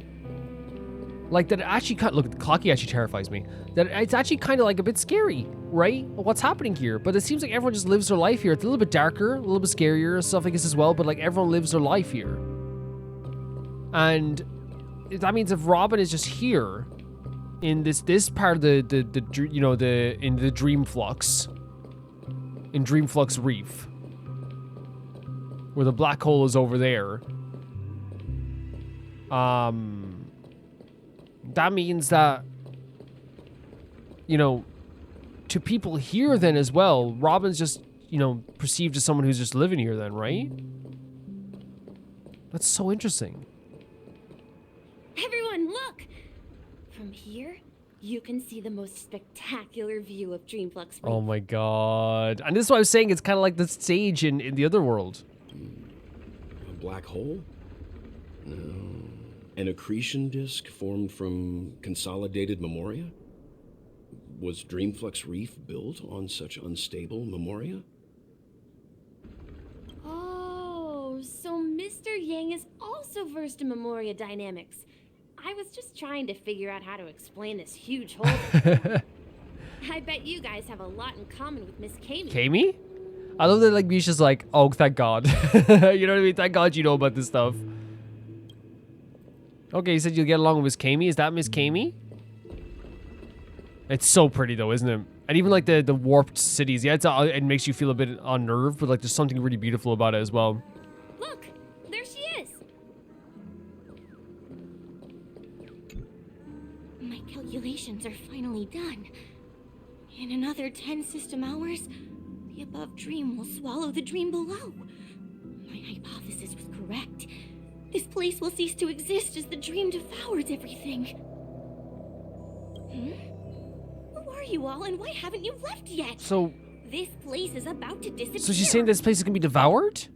Like, that it actually look, Clocky actually terrifies me. That it's actually kind of like a bit scary, right? What's happening here? But it seems like everyone just lives their life here. It's a little bit darker, a little bit scarier and stuff like this as well, but like everyone lives their life here. And that means if Robin is just here in this part of the Dreamflux, in Dreamflux Reef, where the black hole is over there, that means that, you know, to people here then as well, Robin's just, you know, perceived as someone who's just living here then, right? That's so interesting. Everyone, look! From here, you can see the most spectacular view of Dreamflux Reef. Oh my god. And this is what I was saying, it's kind of like the stage in the other world. A black hole? No. An accretion disk formed from consolidated memoria? Was Dreamflux Reef built on such unstable memoria? Oh, so Mr. Yang is also versed in memoria dynamics. I was just trying to figure out how to explain this huge hole. I bet you guys have a lot in common with Miss Kime. Kime? I love that, like, Misha's like, oh, thank God. You know what I mean? Thank God you know about this stuff. Okay, you said you'll get along with Miss Kime. Is that Miss Kime? It's so pretty, though, isn't it? And even, like, the warped cities. Yeah, it makes you feel a bit unnerved, but, like, there's something really beautiful about it as well. Look! There she is! My calculations are finally done. In another 10 system hours, the above dream will swallow the dream below. My hypothesis was correct. This place will cease to exist as the dream devours everything. Who are you all, and why haven't you left yet? So... This place is about to disappear. So she's saying this place is going to be devoured?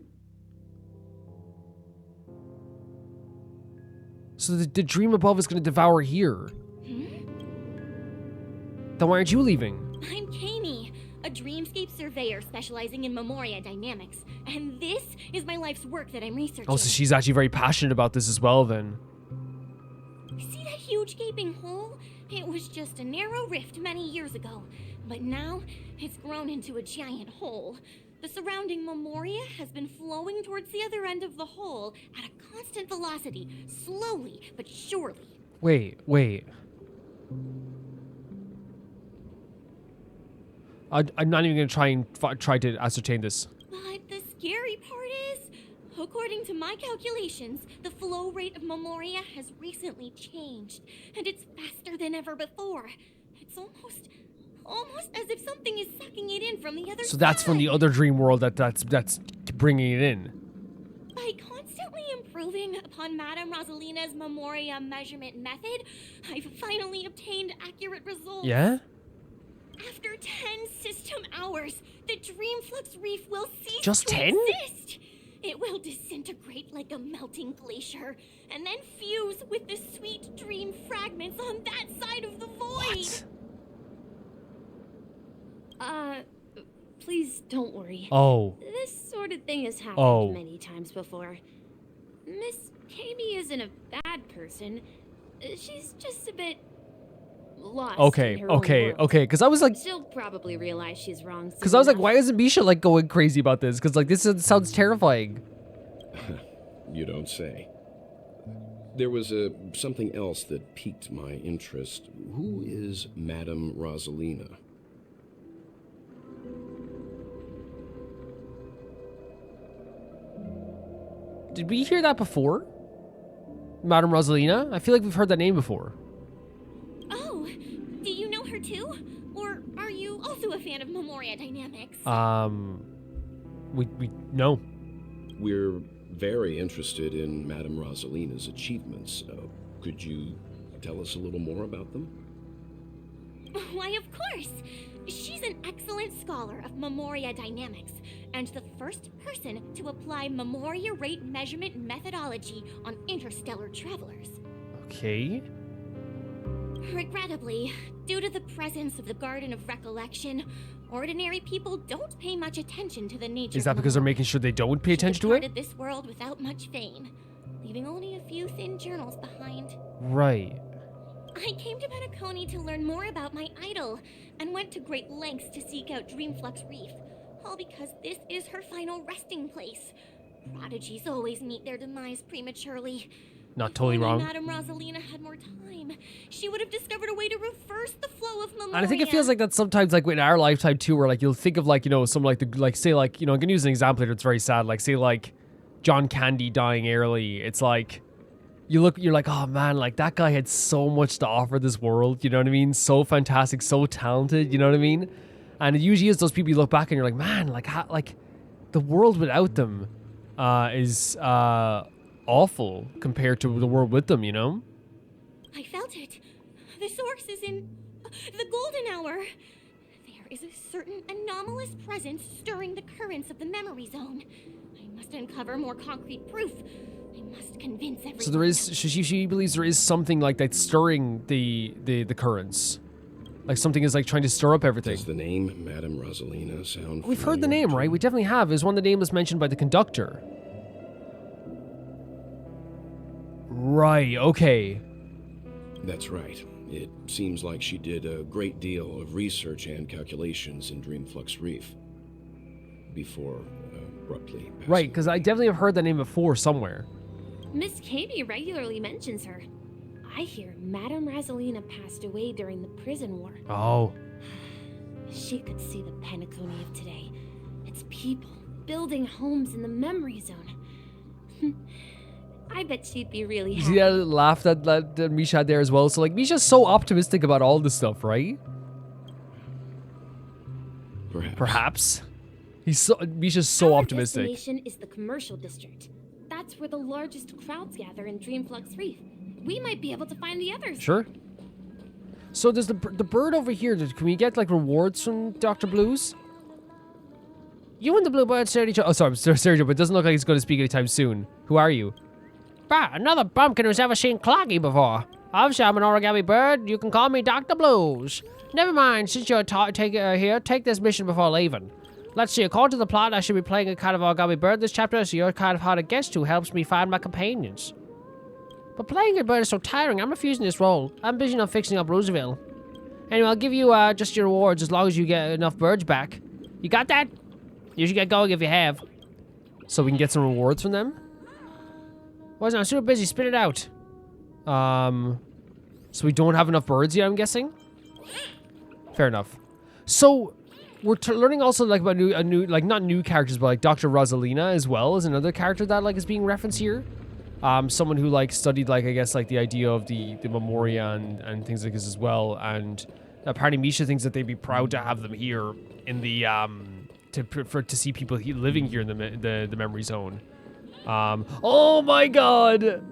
So the dream above is going to devour here. Then why aren't you leaving? I'm Kime, a dreamscape surveyor specializing in memoria dynamics. And this is my life's work that I'm researching. Oh, so she's actually very passionate about this as well, then. See that huge gaping hole? It was just a narrow rift many years ago. But now, it's grown into a giant hole. The surrounding memoria has been flowing towards the other end of the hole at a constant velocity, slowly but surely. Wait. I'm not even going to try to ascertain this. But the scary part is, according to my calculations, the flow rate of memoria has recently changed, and it's faster than ever before. It's almost almost as if something is sucking it in from the other side. So that's from the other dream world that's bringing it in. By constantly improving upon Madame Rosalina's Memoria measurement method, I've finally obtained accurate results. Yeah? After 10 system hours, the Dreamflux Reef will cease Just to 10? exist. It will disintegrate like a melting glacier, and then fuse with the sweet dream fragments on that side of the void. What? Please don't worry. Oh. This sort of thing has happened Oh. many times before. Miss Kime isn't a bad person. She's just a bit lost in Okay, her own world. okay. Because I was like, She'll probably realize she's wrong soon because I was like, enough. why isn't Misha like going crazy about this? Because like this sounds terrifying. You don't say. There was something else that piqued my interest. Who is Madame Rosalina? Did we hear that before? Madame Rosalina? I feel like we've heard that name before. Oh, do you know her too? Or are you also a fan of Memoria Dynamics? We no. We're very interested in Madame Rosalina's achievements. Could you tell us a little more about them? Why, of course. She's an excellent scholar of Memoria Dynamics, and the first person to apply Memoria rate measurement methodology on interstellar travelers. Okay. Regrettably, due to the presence of the Garden of Recollection, ordinary people don't pay much attention to the nature Is that of because they're Memoria. making sure they don't pay attention to it? She departed this world without much fame, leaving only a few thin journals behind. Right. I came to Penacony to learn more about my idol, and went to great lengths to seek out Dreamflux Reef, all because this is her final resting place. Prodigies always meet their demise prematurely. Not totally If wrong. only Madame Rosalina had more time, she would have discovered a way to reverse the flow of Memoria. And I think it feels like that sometimes, like in our lifetime too, where like you'll think of like, you know, some like the like say like, you know, I'm gonna use an example here that's very sad. Like say like John Candy dying early. It's like you're like, oh man, like that guy had so much to offer this world. You know what I mean? So fantastic, so talented. You know what I mean? And it usually is those people you look back and you're like, man, like like the world without them is awful compared to the world with them. You know? I felt it. The source is in the golden hour. There is a certain anomalous presence stirring the currents of the memory zone. I must uncover more concrete proof. I must convince everyone. So there is, she believes there is something like that stirring the currents. Like something is like trying to stir up everything. Does the name Madame Rosalina sound We've heard the familiar? name, right? We definitely have. It was one of the names that's mentioned by the conductor. Right, okay. That's right. It seems like she did a great deal of research and calculations in Dreamflux Reef before abruptly passing. Right, because I definitely have heard that name before somewhere. Miss Kime regularly mentions her. I hear Madame Rosalina passed away during the prison war. Oh. She could see the penacony of today. Its people building homes in the memory zone. I bet she'd be really You happy. see that laugh that Misha had there as well? So like Misha's so optimistic about all this stuff, right? Perhaps. Misha's so Our optimistic. destination is the commercial district. That's where the largest crowds gather in Dreamflux Reef. We might be able to find the others. Sure. So there's the bird over here. Can we get like rewards from Dr. Blues? You and the blue bird stare at each other. Oh, sorry, Sergio, but it doesn't look like he's going to speak anytime soon. Who are you? Bah, another bumpkin who's ever seen Cloggy before. Obviously, I'm an origami bird. You can call me Dr. Blues. Never mind, since you're here, take this mission before leaving. Let's see, according to the plot, I should be playing a kind of origami bird this chapter, so you're kind of hard to get to, helps me find my companions. But playing a bird is so tiring, I'm refusing this role. I'm busy enough fixing up Roosevelt. Anyway, I'll give you just your rewards as long as you get enough birds back. You got that? You should get going if you have. So we can get some rewards from them? Wasn't I super busy? Spit it out. So we don't have enough birds yet, I'm guessing? Fair enough. So we're learning also like about a new like not new characters, but like Dr. Rosalina as well is another character that like is being referenced here. Someone who like studied like I guess like the idea of the Memoria and things like this as well, and Apparently Misha thinks that they'd be proud to have them here in the, to see people living here in the memory zone. Oh my god!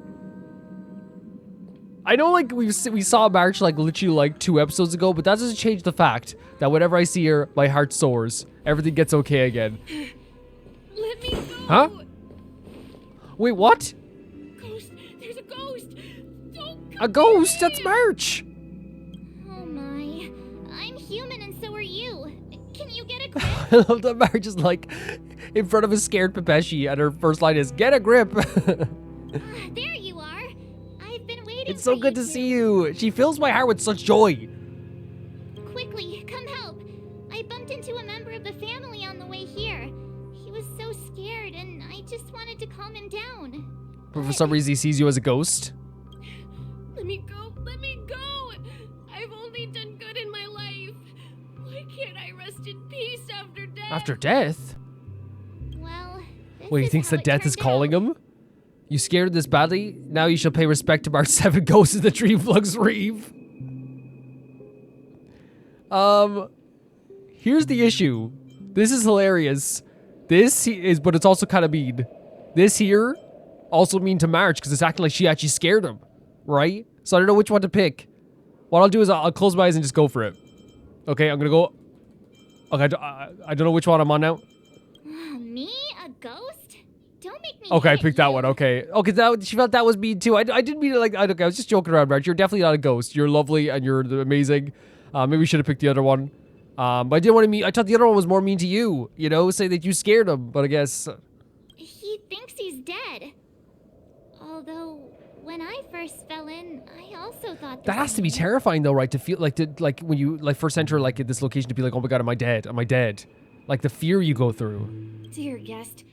I know, like, we saw March, like, literally, like, 2 episodes ago, but that doesn't change the fact that whenever I see her, my heart soars. Everything gets okay again. Let me go. Huh? Wait, what? Ghost. There's a ghost. Don't come A ghost? me. That's March. Oh my. I'm human and so are you. Can you get a grip? I love that March is, like, in front of a scared Pepeshi, and her first line is, "Get a grip." There you are. I've been waiting. It's so good to see you. She fills my heart with such joy. Quickly, come help. I bumped into a member of the family on the way here. He was so scared and I just wanted to calm him down. But for some reason he sees you as a ghost. Let me go. Let me go. I've only done good in my life. Why can't I rest in peace after death? After death? Well, Wait, he thinks that death is calling him? You scared this badly? Now you shall pay respect to March 7 ghosts in the Dreamflux Reef. Here's the issue. This is hilarious. This is, but it's also kind of mean. This here also mean to March because it's acting like she actually scared him, right? So I don't know which one to pick. What I'll do is I'll close my eyes and just go for it. Okay, I'm gonna go. Okay, I don't know which one I'm on now. Me? A ghost? Don't make me. Okay, I picked that one. Okay, she felt that was mean too. I didn't mean it like. Okay, I was just joking around, March. You're definitely not a ghost. You're lovely and you're amazing. Maybe we should have picked the other one. But I didn't want to mean. I thought the other one was more mean to you. You know, say that you scared him. But I guess He thinks he's dead. Although, when I first fell in, I also thought that has to be terrifying, though, right? To feel like when you like first enter like at this location to be like, oh my god, am I dead? Am I dead? Like the fear you go through. Dear guest,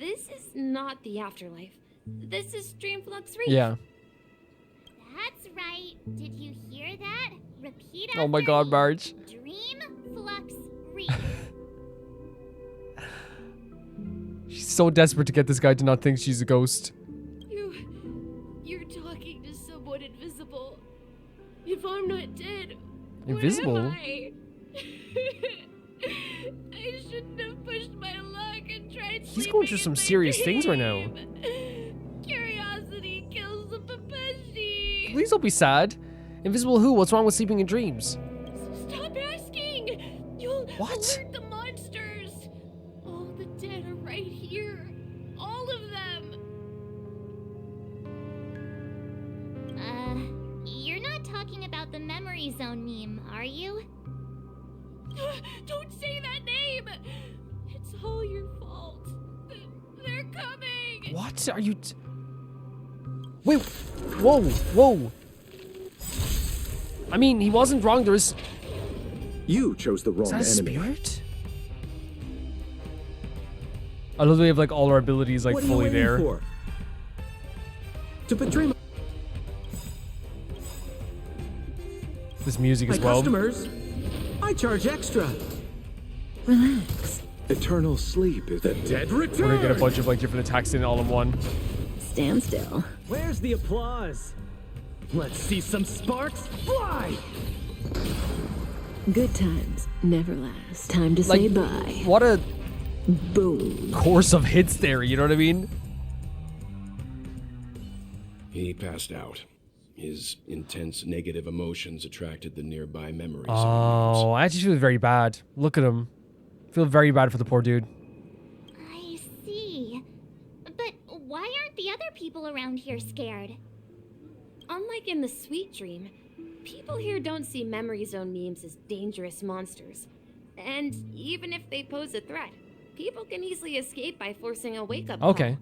this is not the afterlife. This is Dreamflux Reef. Yeah. That's right. Did you hear that? Repeat after Oh my god, March. Dreamflux Reef. She's so desperate to get this guy to not think she's a ghost. You're talking to someone invisible. If I'm not dead, Invisible? what am I? I shouldn't have pushed my luck and tried. He's going through some serious things right now. Curiosity kills the Pepeshi. Please don't be sad. Invisible who? What's wrong with sleeping in dreams? Stop asking. You'll What? alert the monsters. All the dead are right here. All of them. You're not talking about the memory zone meme, are you? Don't say that name. It's all your fault. They're coming. What are you? Wait. Whoa. I mean, he wasn't wrong. There is. You chose the wrong Is that a enemy. spirit? I love that we have like all our abilities like What are you fully waiting there. for? To betray This music my as well. customers, I charge extra. Relax. Eternal sleep is the dead return. We're gonna get a bunch of like different attacks in all in one. Stand still. Where's the applause? Let's see some sparks fly! Good times never last. Time to Like, say bye. what a Boom. course of hits there. You know what I mean? He passed out. His intense negative emotions attracted the nearby memories. Oh, I actually feel very bad. Look at him. I feel very bad for the poor dude. I see. But why aren't the other people around here scared? Unlike in the Sweet Dream, people here don't see memory zone memes as dangerous monsters. And even if they pose a threat, people can easily escape by forcing a wake-up call. Okay.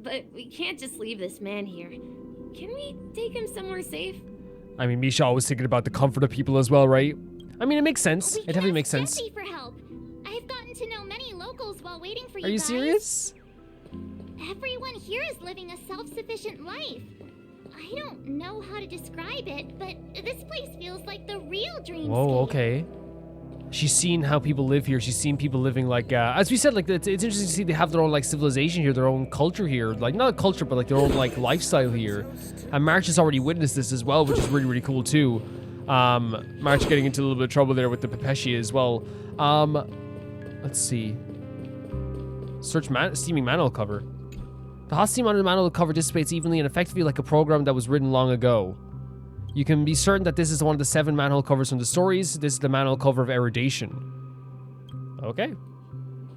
But we can't just leave this man here. Can we take him somewhere safe? I mean, Misha was thinking about the comfort of people as well, right? I mean, it makes sense. It definitely makes sense. Jesse for help. I've gotten to know many locals while waiting for you Are you guys. serious? Everyone here is living a self-sufficient life. I don't know how to describe it, but this place feels like the real dreamscape. Whoa, okay. She's seen how people live here. She's seen people living like, as we said, like it's interesting to see they have their own like civilization here, their own culture here. Like not a culture, but like their own like lifestyle here. And March has already witnessed this as well, which is really, really cool too. March getting into a little bit of trouble there with the Pepeshi as well. Let's see. Search steaming manhole cover. The hot steam under the manhole cover dissipates evenly and effectively like a program that was written long ago. You can be certain that this is one of the 7 manhole covers from the stories. This is the manhole cover of erudition. Okay.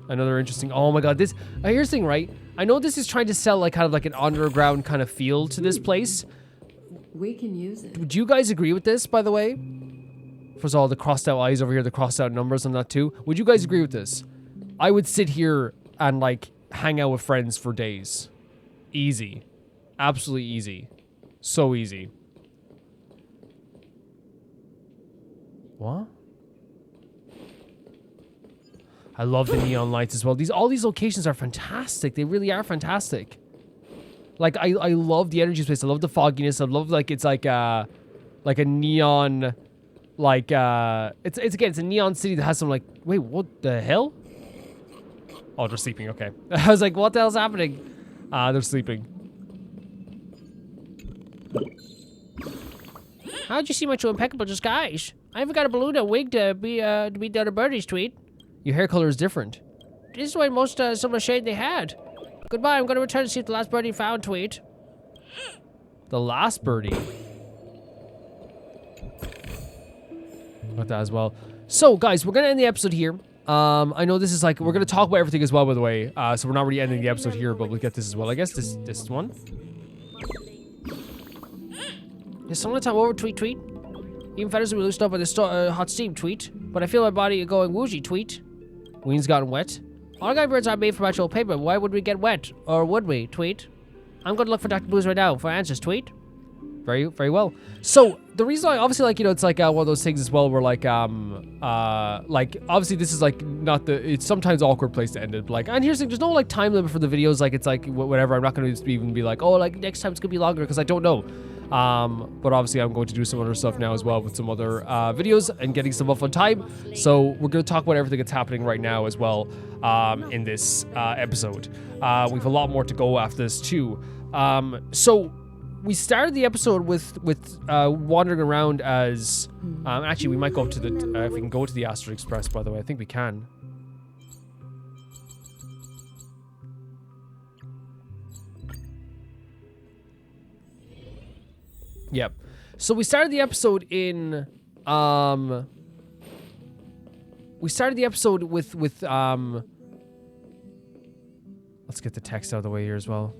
Another interesting... Oh my god, this... here's the thing, right? I know this is trying to sell like kind of like an underground kind of feel to this place. We can use it. Would you guys agree with this, by the way? First of all, the crossed out eyes over here, the crossed out numbers on that too. Would you guys agree with this? I would sit here and like hang out with friends for days. Easy. Absolutely easy. So easy. What? I love the neon lights as well. All these locations are fantastic. They really are fantastic. Like I love the energy space. I love the fogginess. I love like it's like a neon, like it's a neon city that has some like, wait, what the hell? Oh, they're sleeping. Okay. I was like, what the hell's happening? They're sleeping. How'd you see my two impeccable disguise? I even got a balloon and wig to be the other birdies, Tweet. Your hair color is different. This is what most some of the shade they had. Goodbye, I'm going to return to see if the last birdie found, Tweet. The last birdie. Got that as well. So, guys, we're going to end the episode here. I know this is like, we're going to talk about everything as well, by the way. So we're not really ending the episode here, but we'll get this as well. I guess this one. Is some of the time over, Tweet. Even feathers will be loosened up by the hot steam, Tweet. But I feel my body going woozy, Tweet. Wings gotten wet. Honkai birds are made from actual paper. Why would we get wet? Or would we, Tweet? I'm going to look for Dr. Blues right now for answers, Tweet. Very, very well. So, the reason I, obviously, like, you know, it's like one of those things as well where, like, obviously this is, like, not the, it's sometimes awkward place to end it. But, like, and here's the thing, there's no, like, time limit for the videos. Like, it's like, whatever. I'm not going to even be like, oh, like, next time it's going to be longer because I don't know. But obviously I'm going to do some other stuff now as well with some other videos and getting some off on time. So we're going to talk about everything that's happening right now as well in this episode. We have a lot more to go after this too. So we started the episode with wandering around as... actually, we might go up to the... if we can go to the Astral Express, by the way. I think we can. Yep. So we started the episode in we started the episode with let's get the text out of the way here as well.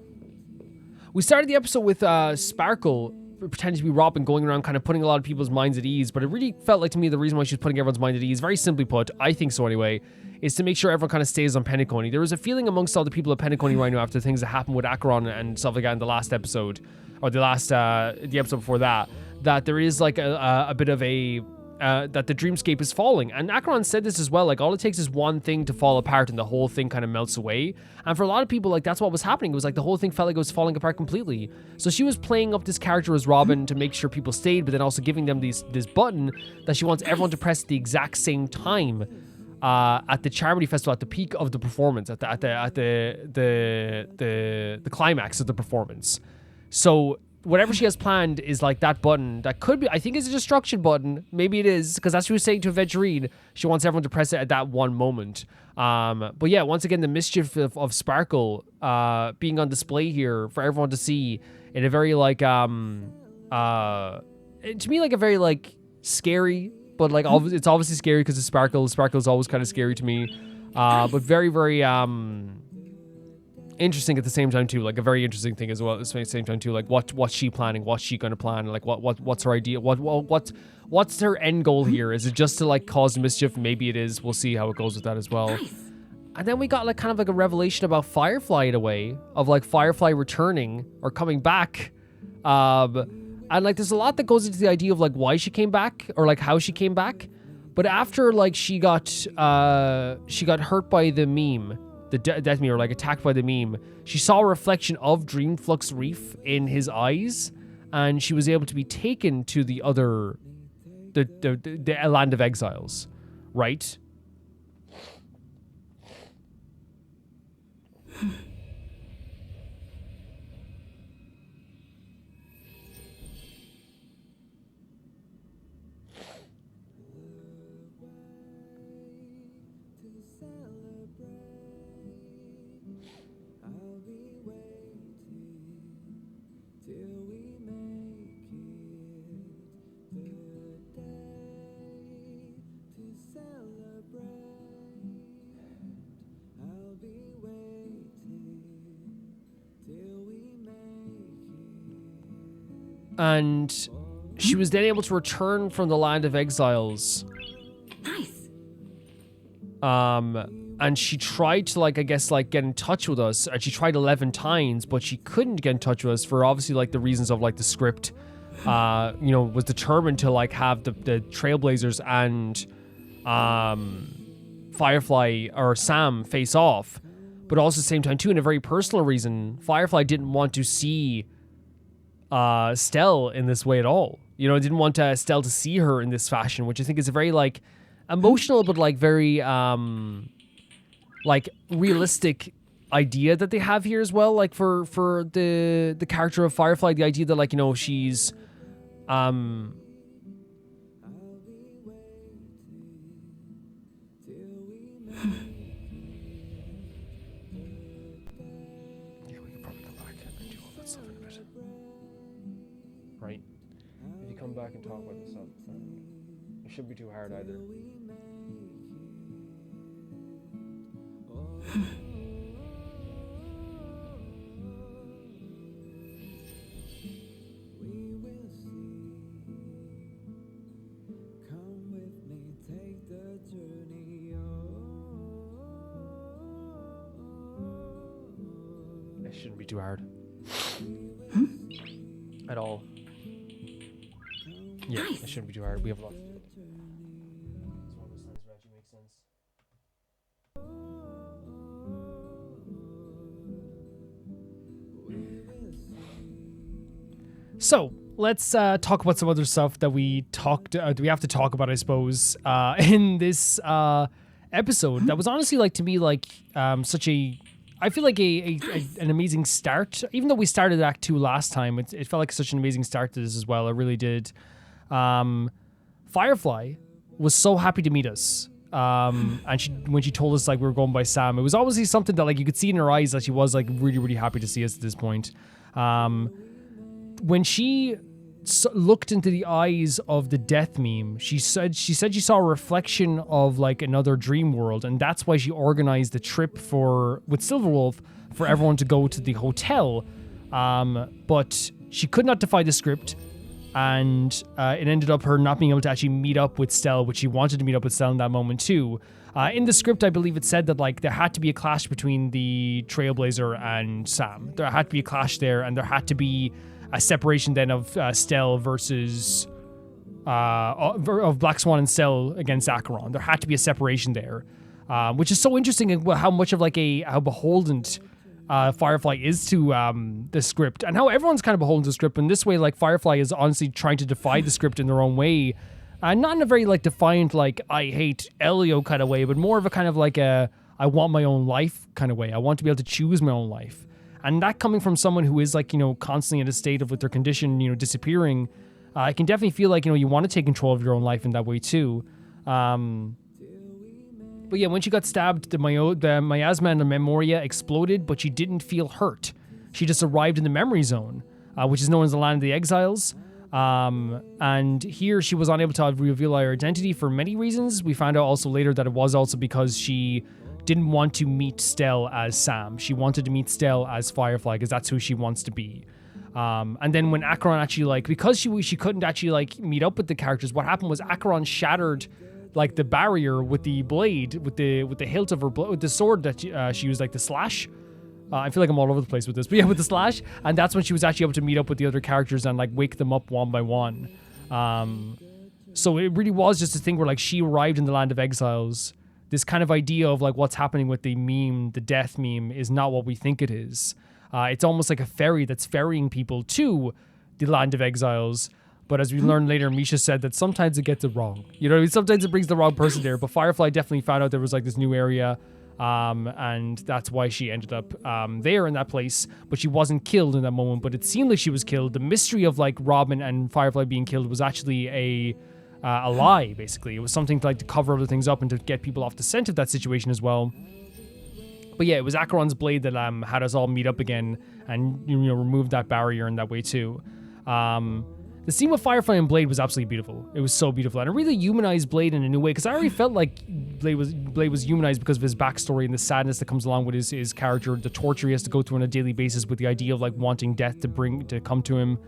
We started the episode with Sparkle pretending to be Robin, going around kind of putting a lot of people's minds at ease, but it really felt like to me the reason why she's putting everyone's mind at ease, very simply put, I think so anyway, is to make sure everyone kind of stays on Penacony. There was a feeling amongst all the people at Penacony right now after things that happened with Acheron and stuff like that in the last episode, or the episode before that, that there is like a bit of a that the dreamscape is falling. And Acheron said this as well, like all it takes is one thing to fall apart and the whole thing kind of melts away. And for a lot of people, like that's what was happening. It was like the whole thing felt like it was falling apart completely. So she was playing up this character as Robin to make sure people stayed, but then also giving them this button that she wants everyone to press at the exact same time at the Charmony Festival, at the peak of the performance, at the climax of the performance. So whatever she has planned is like that button that could be, I think it's a destruction button. Maybe it is, because that's what she was saying to Aventurine. She wants everyone to press it at that one moment. But yeah, once again, the mischief of Sparkle being on display here for everyone to see in a very like, to me, like a very like scary, but like it's obviously scary because it's Sparkle. Sparkle is always kind of scary to me. But very, very, interesting at the same time too, like a very interesting thing as well at the same time too, like what's she planning, what's she gonna plan, like what's her idea, what's her end goal here? Is it just to like cause mischief? Maybe it is. We'll see how it goes with that as well. And then we got like kind of like a revelation about Firefly in a way, of like Firefly returning or coming back, and like there's a lot that goes into the idea of like why she came back or like how she came back. But after like she got hurt by the meme, the death meme, or like attacked by the meme, she saw a reflection of Dreamflux Reef in his eyes, and she was able to be taken to the other, the land of exiles, right? and she was then able to return from the land of exiles. Nice. And she tried to, like, I guess, like, get in touch with us, and she tried 11 times, but she couldn't get in touch with us for obviously, like, the reasons of, like, the script, you know, was determined to, like, have the Trailblazers and, Firefly, or Sam, face off. But also at the same time, too, in a very personal reason, Firefly didn't want to see, Stell in this way at all. You know, didn't want Stell to see her in this fashion, which I think is a very, like, emotional, but, like, very, like, realistic idea that they have here as well, like, for the character of Firefly, the idea that, like, you know, she's yeah, we could probably come back and do all that stuff in a bit, right? If you come back and talk about this stuff, it shouldn't be too hard either. It shouldn't be too hard. At all. Yeah, it shouldn't be too hard. We have lots. It's one of those times where it actually makes sense. So let's talk about some other stuff that we have to talk about, I suppose, in this episode. That was honestly, like, to me, like, such a, I feel like an amazing start. Even though we started Act 2 last time, it felt like such an amazing start to this as well. It really did. Firefly was so happy to meet us. And when she told us, like, we were going by Sam, it was obviously something that, like, you could see in her eyes that she was, like, really, really happy to see us at this point. When she looked into the eyes of the death meme, she said she saw a reflection of, like, another dream world, and that's why she organized the trip with Silverwolf for everyone to go to the hotel. But she could not defy the script, and it ended up her not being able to actually meet up with Stell, which she wanted to meet up with Stell in that moment too. In the script, I believe it said that, like, there had to be a clash between the Trailblazer and Sam. There had to be a clash there, and there had to be a separation then of Stell versus of Black Swan and Stell against Acheron. There had to be a separation there, which is so interesting, and how much of, like, how beholden Firefly is to the script, and how everyone's kind of beholden to the script. In this way, like, Firefly is honestly trying to defy the script in their own way, not in a very, like, defiant, like, I hate Elio kind of way, but more of a kind of like a I want my own life kind of way. I want to be able to choose my own life. And that coming from someone who is, like, you know, constantly in a state of, with their condition, you know, disappearing, I can definitely feel like, you know, you want to take control of your own life in that way too. But yeah, when she got stabbed, the miasma and the memoria exploded, but she didn't feel hurt. She just arrived in the memory zone, which is known as the land of the exiles. And here she was unable to reveal her identity for many reasons. We found out also later that it was also because she didn't want to meet Stell as Sam. She wanted to meet Stell as Firefly, because that's who she wants to be. And then when Acheron actually, like, because she couldn't actually, like, meet up with the characters, what happened was Acheron shattered, like, the barrier with the blade, with the hilt of her with the sword that she used, like, the slash. I feel like I'm all over the place with this, but yeah, with the slash. And that's when she was actually able to meet up with the other characters and, like, wake them up one by one. So it really was just a thing where, like, she arrived in the land of exiles. This kind of idea of, like, what's happening with the meme, the death meme, is not what we think it is. It's almost like a ferry that's ferrying people to the land of exiles. But as we learned later, Misha said that sometimes it gets it wrong. You know, sometimes it brings the wrong person there. But Firefly definitely found out there was, like, this new area. And that's why she ended up there in that place. But she wasn't killed in that moment. But it seemed like she was killed. The mystery of, like, Robin and Firefly being killed was actually a lie, basically. It was something to, like, to cover other things up and to get people off the scent of that situation as well. But yeah, it was Acheron's blade that had us all meet up again and, you know, remove that barrier in that way too. The scene with Firefly and Blade was absolutely beautiful. It was so beautiful, and it really humanized Blade in a new way, because I already felt like Blade was humanized because of his backstory and the sadness that comes along with his character, the torture he has to go through on a daily basis with the idea of, like, wanting death to come to him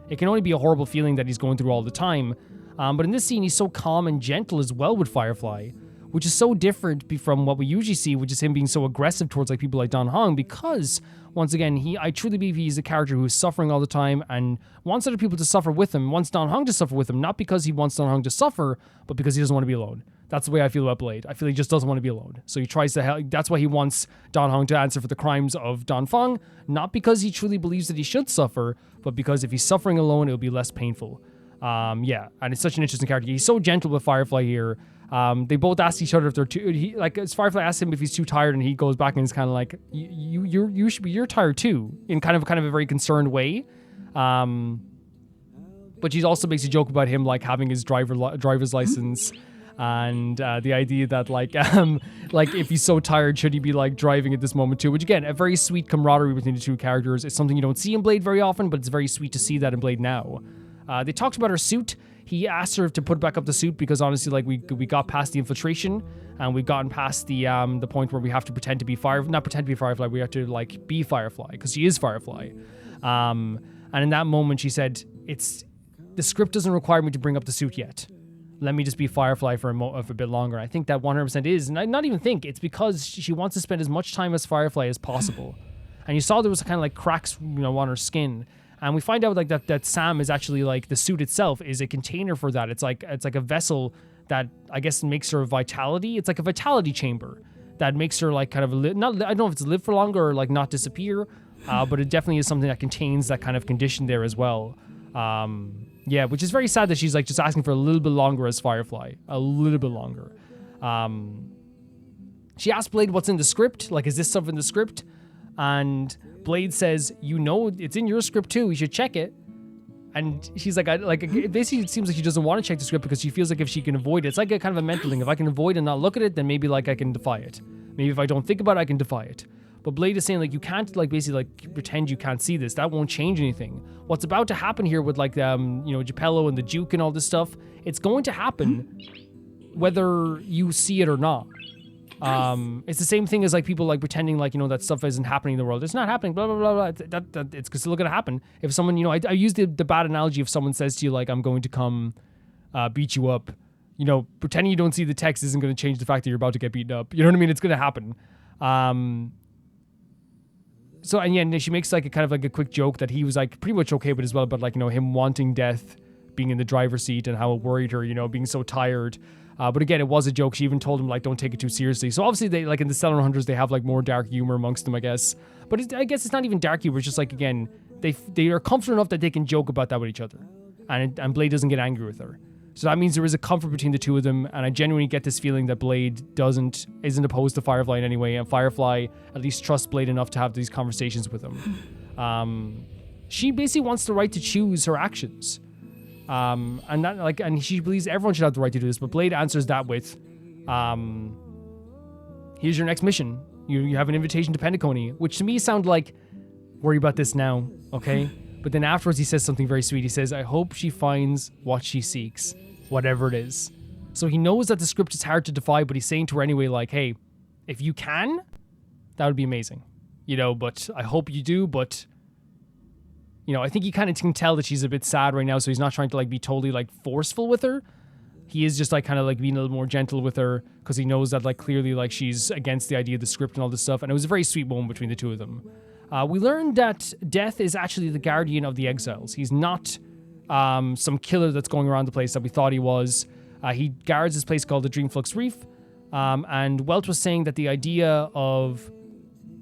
It can only be a horrible feeling that he's going through all the time. But in this scene, he's so calm and gentle as well with Firefly, which is so different from what we usually see, which is him being so aggressive towards like people like Dan Hong, because once again, I truly believe he's a character who is suffering all the time and wants other people to suffer with him, wants Dan Hong to suffer with him, not because he wants Dan Hong to suffer, but because he doesn't want to be alone. That's the way I feel about Blade. I feel he just doesn't want to be alone. So he tries to help. That's why he wants Dan Hong to answer for the crimes of Dan Feng, not because he truly believes that he should suffer, but because if he's suffering alone, it'll be less painful. Yeah, and it's such an interesting character. He's so gentle with Firefly here. They both ask each other if they're too. As Firefly asks him if he's too tired, and he goes back and he's kind of like, you're tired too, in kind of a very concerned way. But she also makes a joke about him like having his driver's license, and the idea that like if he's so tired, should he be like driving at this moment too? Which again, a very sweet camaraderie between the two characters. It's something you don't see in Blade very often, but it's very sweet to see that in Blade now. They talked about her suit. He asked her to put back up the suit because honestly, like we got past the infiltration and we've gotten past the point where we have to pretend to be not pretend to be Firefly. We have to like be Firefly because she is Firefly. And in that moment, she said, the script doesn't require me to bring up the suit yet. Let me just be Firefly for a bit longer. I think that 100% is, and I not even think it's because she wants to spend as much time as Firefly as possible. And you saw there was kind of like cracks, on her skin. And we find out like that Sam is actually like the suit itself is a container for that. It's like a vessel that I guess makes her vitality. It's like a vitality chamber that makes her like kind of I don't know if it's live for longer or like not disappear, but it definitely is something that contains that kind of condition there as well. Yeah, which is very sad that she's like just asking for a little bit longer as Firefly, a little bit longer. She asked Blade what's in the script, like is this stuff in the script? And Blade says, it's in your script too, you should check it. And she's like, basically it seems like she doesn't want to check the script because she feels like if she can avoid it, it's like a kind of a mental thing. If I can avoid and not look at it, then maybe like I can defy it. Maybe if I don't think about it, I can defy it. But Blade is saying like, you can't like basically like pretend you can't see this. That won't change anything. What's about to happen here with like, Geppello and the Duke and all this stuff, it's going to happen whether you see it or not. It's the same thing as like people like pretending like, that stuff isn't happening in the world. It's not happening, blah, blah, blah, blah. It's still going to happen. If someone, I use the bad analogy if someone says to you, like, I'm going to come beat you up, pretending you don't see the text isn't going to change the fact that you're about to get beaten up. You know what I mean? It's going to happen. So, and yeah, she makes like a kind of like a quick joke that he was like pretty much okay with as well, but like, him wanting death, being in the driver's seat and how it worried her, being so tired. But again, it was a joke. She even told him, like, don't take it too seriously. So obviously, they like in the Stellar Hunters, they have like more dark humor amongst them, I guess. But I guess it's not even dark humor. It's just like, again, they are comfortable enough that they can joke about that with each other. And Blade doesn't get angry with her. So that means there is a comfort between the two of them. And I genuinely get this feeling that Blade isn't opposed to Firefly in any way. And Firefly at least trusts Blade enough to have these conversations with him. She basically wants the right to choose her actions. And she believes everyone should have the right to do this, but Blade answers that with, here's your next mission. You have an invitation to Penacony, which to me sound like, worry about this now, okay? But then afterwards he says something very sweet. He says, I hope she finds what she seeks, whatever it is. So he knows that the script is hard to defy, but he's saying to her anyway, like, hey, if you can, that would be amazing. But I hope you do, but I think he kind of can tell that she's a bit sad right now, so he's not trying to like be totally like forceful with her. He is just like kind of like being a little more gentle with her because he knows that like clearly like she's against the idea of the script and all this stuff. And it was a very sweet moment between the two of them. We learned that Death is actually the guardian of the exiles. He's not some killer that's going around the place that we thought he was. He guards this place called the Dreamflux Reef. And Welt was saying that the idea of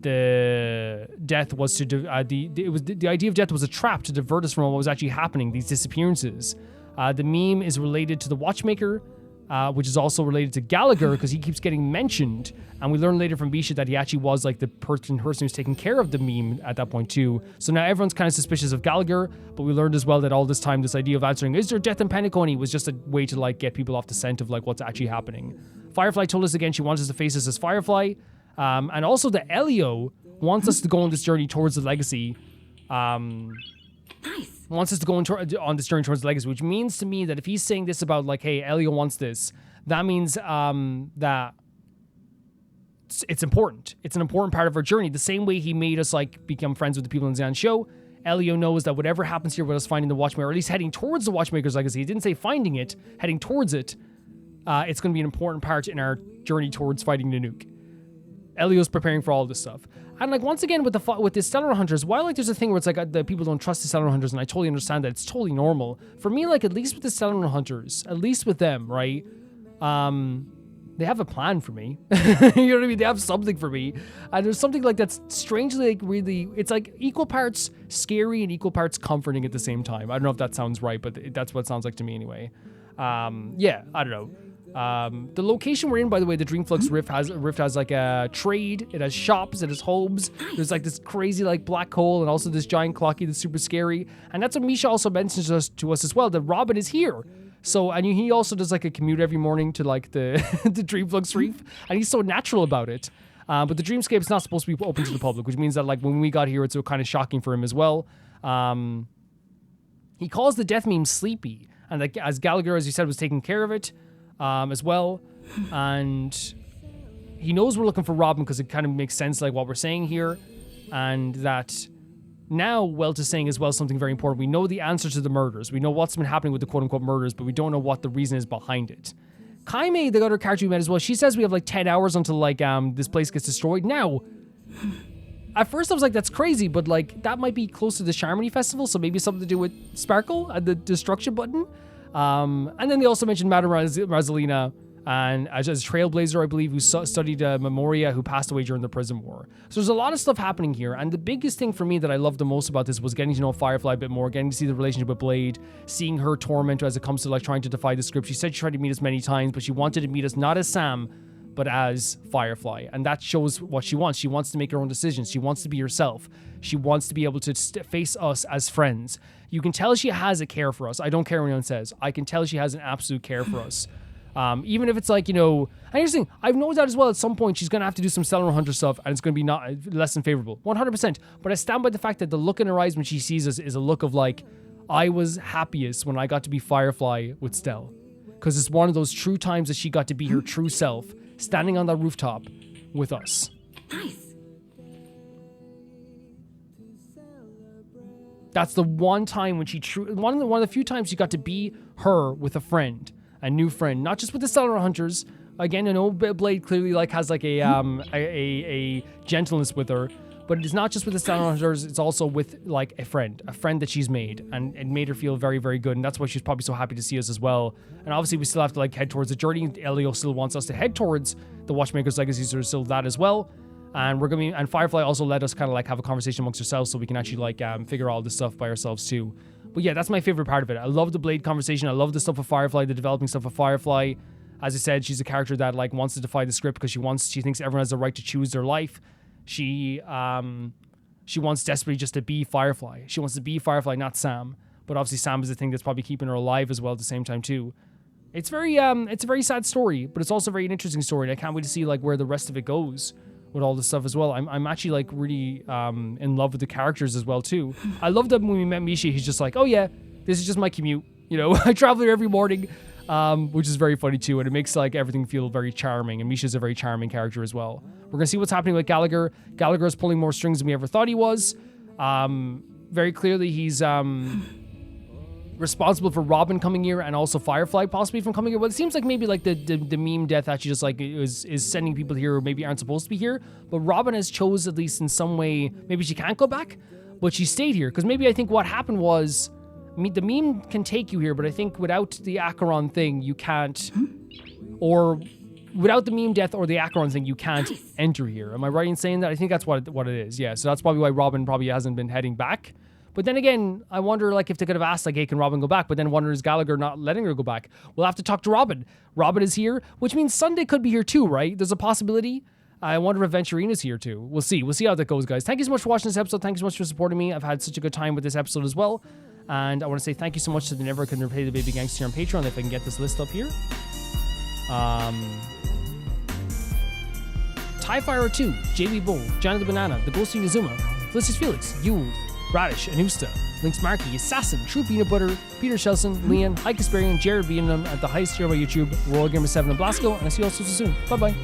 the death was to the idea of death was a trap to divert us from what was actually happening, these disappearances. The meme is related to the Watchmaker, which is also related to Gallagher because he keeps getting mentioned, and we learn later from Misha that he actually was like the person who's taking care of the meme at that point too. So now everyone's kind of suspicious of Gallagher, but we learned as well that all this time this idea of answering is there death in Penacony was just a way to like get people off the scent of like what's actually happening. Firefly told us again she wants us to face us as Firefly. And also that Elio wants us to go on this journey towards the legacy. Wants us to go on this journey towards the legacy, which means to me that if he's saying this about like, hey, Elio wants this, that means that it's important. It's an important part of our journey. The same way he made us like become friends with the people in Zan's show, Elio knows that whatever happens here with us finding the Watchmaker, or at least heading towards the Watchmaker's legacy, he didn't say finding it, heading towards it, it's going to be an important part in our journey towards fighting the nuke. Elio's preparing for all this stuff. And like once again with the Stellar Hunters, while like there's a thing where it's like the people don't trust the Stellar Hunters, and I totally understand that, it's totally normal. For me, like at least with the Stellar Hunters, at least with them, right? They have a plan for me. You know what I mean? They have something for me. And there's something like that's strangely like really, it's like equal parts scary and equal parts comforting at the same time. I don't know if that sounds right, but that's what it sounds like to me anyway. Yeah, I don't know. The location we're in, by the way, the Dreamflux Rift has like a trade, it has shops, it has homes, there's like this crazy like black hole and also this giant clocky that's super scary. And that's what Misha also mentions to us as well, that Robin is here. So, and he also does like a commute every morning to like the the Dreamflux Reef, and he's so natural about it. But the Dreamscape is not supposed to be open to the public, which means that like when we got here, it's kind of shocking for him as well. He calls the death meme sleepy, and like as Gallagher, as you said, was taking care of it as well. And he knows we're looking for Robin because it kind of makes sense like what we're saying here, and that now Welt is saying as well something very important. We know the answer to the murders. We know what's been happening with the quote-unquote murders, but we don't know what the reason is behind it. Kime, the other character we met as well, she says we have like 10 hours until like this place gets destroyed. Now, at first I was like, that's crazy, but like that might be close to the Charmony Festival, so maybe something to do with Sparkle and the destruction button. And then they also mentioned Madame Rosalina, and as a trailblazer, I believe, who studied Memoria, who passed away during the prison war. So there's a lot of stuff happening here, and the biggest thing for me that I loved the most about this was getting to know Firefly a bit more, getting to see the relationship with Blade, seeing her torment as it comes to like trying to defy the script. She said she tried to meet us many times, but she wanted to meet us not as Sam, but as Firefly, and that shows what she wants. She wants to make her own decisions. She wants to be herself. She wants to be able to face us as friends. You can tell she has a care for us. I don't care what anyone says. I can tell she has an absolute care for us. Even if it's like, you know, and here's the thing, I've noticed that as well, at some point she's going to have to do some Stellar Hunter stuff, and it's going to be less than favorable, 100%. But I stand by the fact that the look in her eyes when she sees us is a look of like, I was happiest when I got to be Firefly with Stell. Because it's one of those true times that she got to be her true self, standing on that rooftop with us. Nice. That's the one time when she one of the few times she got to be her with a friend, a new friend, not just with the Stellar Hunters. Again, I know Blade clearly like has like a gentleness with her, but it is not just with the Stellar Hunters. It's also with like a friend that she's made, and it made her feel very, very good, and that's why she's probably so happy to see us as well. And obviously, we still have to like head towards the journey. Elio still wants us to head towards the Watchmaker's legacy, so there's still that as well. And and Firefly also let us kind of like have a conversation amongst ourselves, so we can actually like figure all this stuff by ourselves too. But yeah, that's my favorite part of it. I love the Blade conversation. I love the stuff with Firefly, the developing stuff with Firefly. As I said, she's a character that like wants to defy the script because she thinks everyone has the right to choose their life. She wants desperately just to be Firefly. She wants to be Firefly, not Sam. But obviously Sam is the thing that's probably keeping her alive as well at the same time too. It's a very sad story, but it's also a very interesting story, and I can't wait to see like where the rest of it goes with all this stuff as well. I'm actually like really in love with the characters as well too. I love that when we met Misha, he's just like, oh yeah, this is just my commute. You know, I travel here every morning, which is very funny too, and it makes like everything feel very charming. And Misha's a very charming character as well. We're gonna see what's happening with Gallagher. Gallagher is pulling more strings than we ever thought he was. Very clearly, he's responsible for Robin coming here and also Firefly possibly from coming here. But it seems like maybe like the meme death actually just like is sending people here who maybe aren't supposed to be here. But Robin has chose, at least in some way, maybe she can't go back, but she stayed here. Because maybe I think what happened was, the meme can take you here, but I think without the Acheron thing, you can't, or without the meme death or the Acheron thing, you can't enter here. Am I right in saying that? I think that's what it is. Yeah, so that's probably why Robin probably hasn't been heading back. But then again, I wonder like if they could have asked like, hey, can Robin go back? But then wonder is Gallagher not letting her go back? We'll have to talk to Robin. Robin is here, which means Sunday could be here too, right? There's a possibility. I wonder if Venturina's here too. We'll see. We'll see how that goes, guys. Thank you so much for watching this episode. Thank you so much for supporting me. I've had such a good time with this episode as well. And I want to say thank you so much to the Never Can Repay the Baby Gangster on Patreon, if I can get this list up here. Tyfire 2, JB Bull, Johnny the Banana, The Ghosty Nizuma, Felicius Felix, Yule, Radish, Anusta, Lynx Markey, Assassin, True Peanut Butter, Peter Shelson, Leon, Ike Asperian, Jared Beanham at the highest tier of my YouTube, Royal Gamer 7 and Blasco, and I see you all so soon. Bye bye.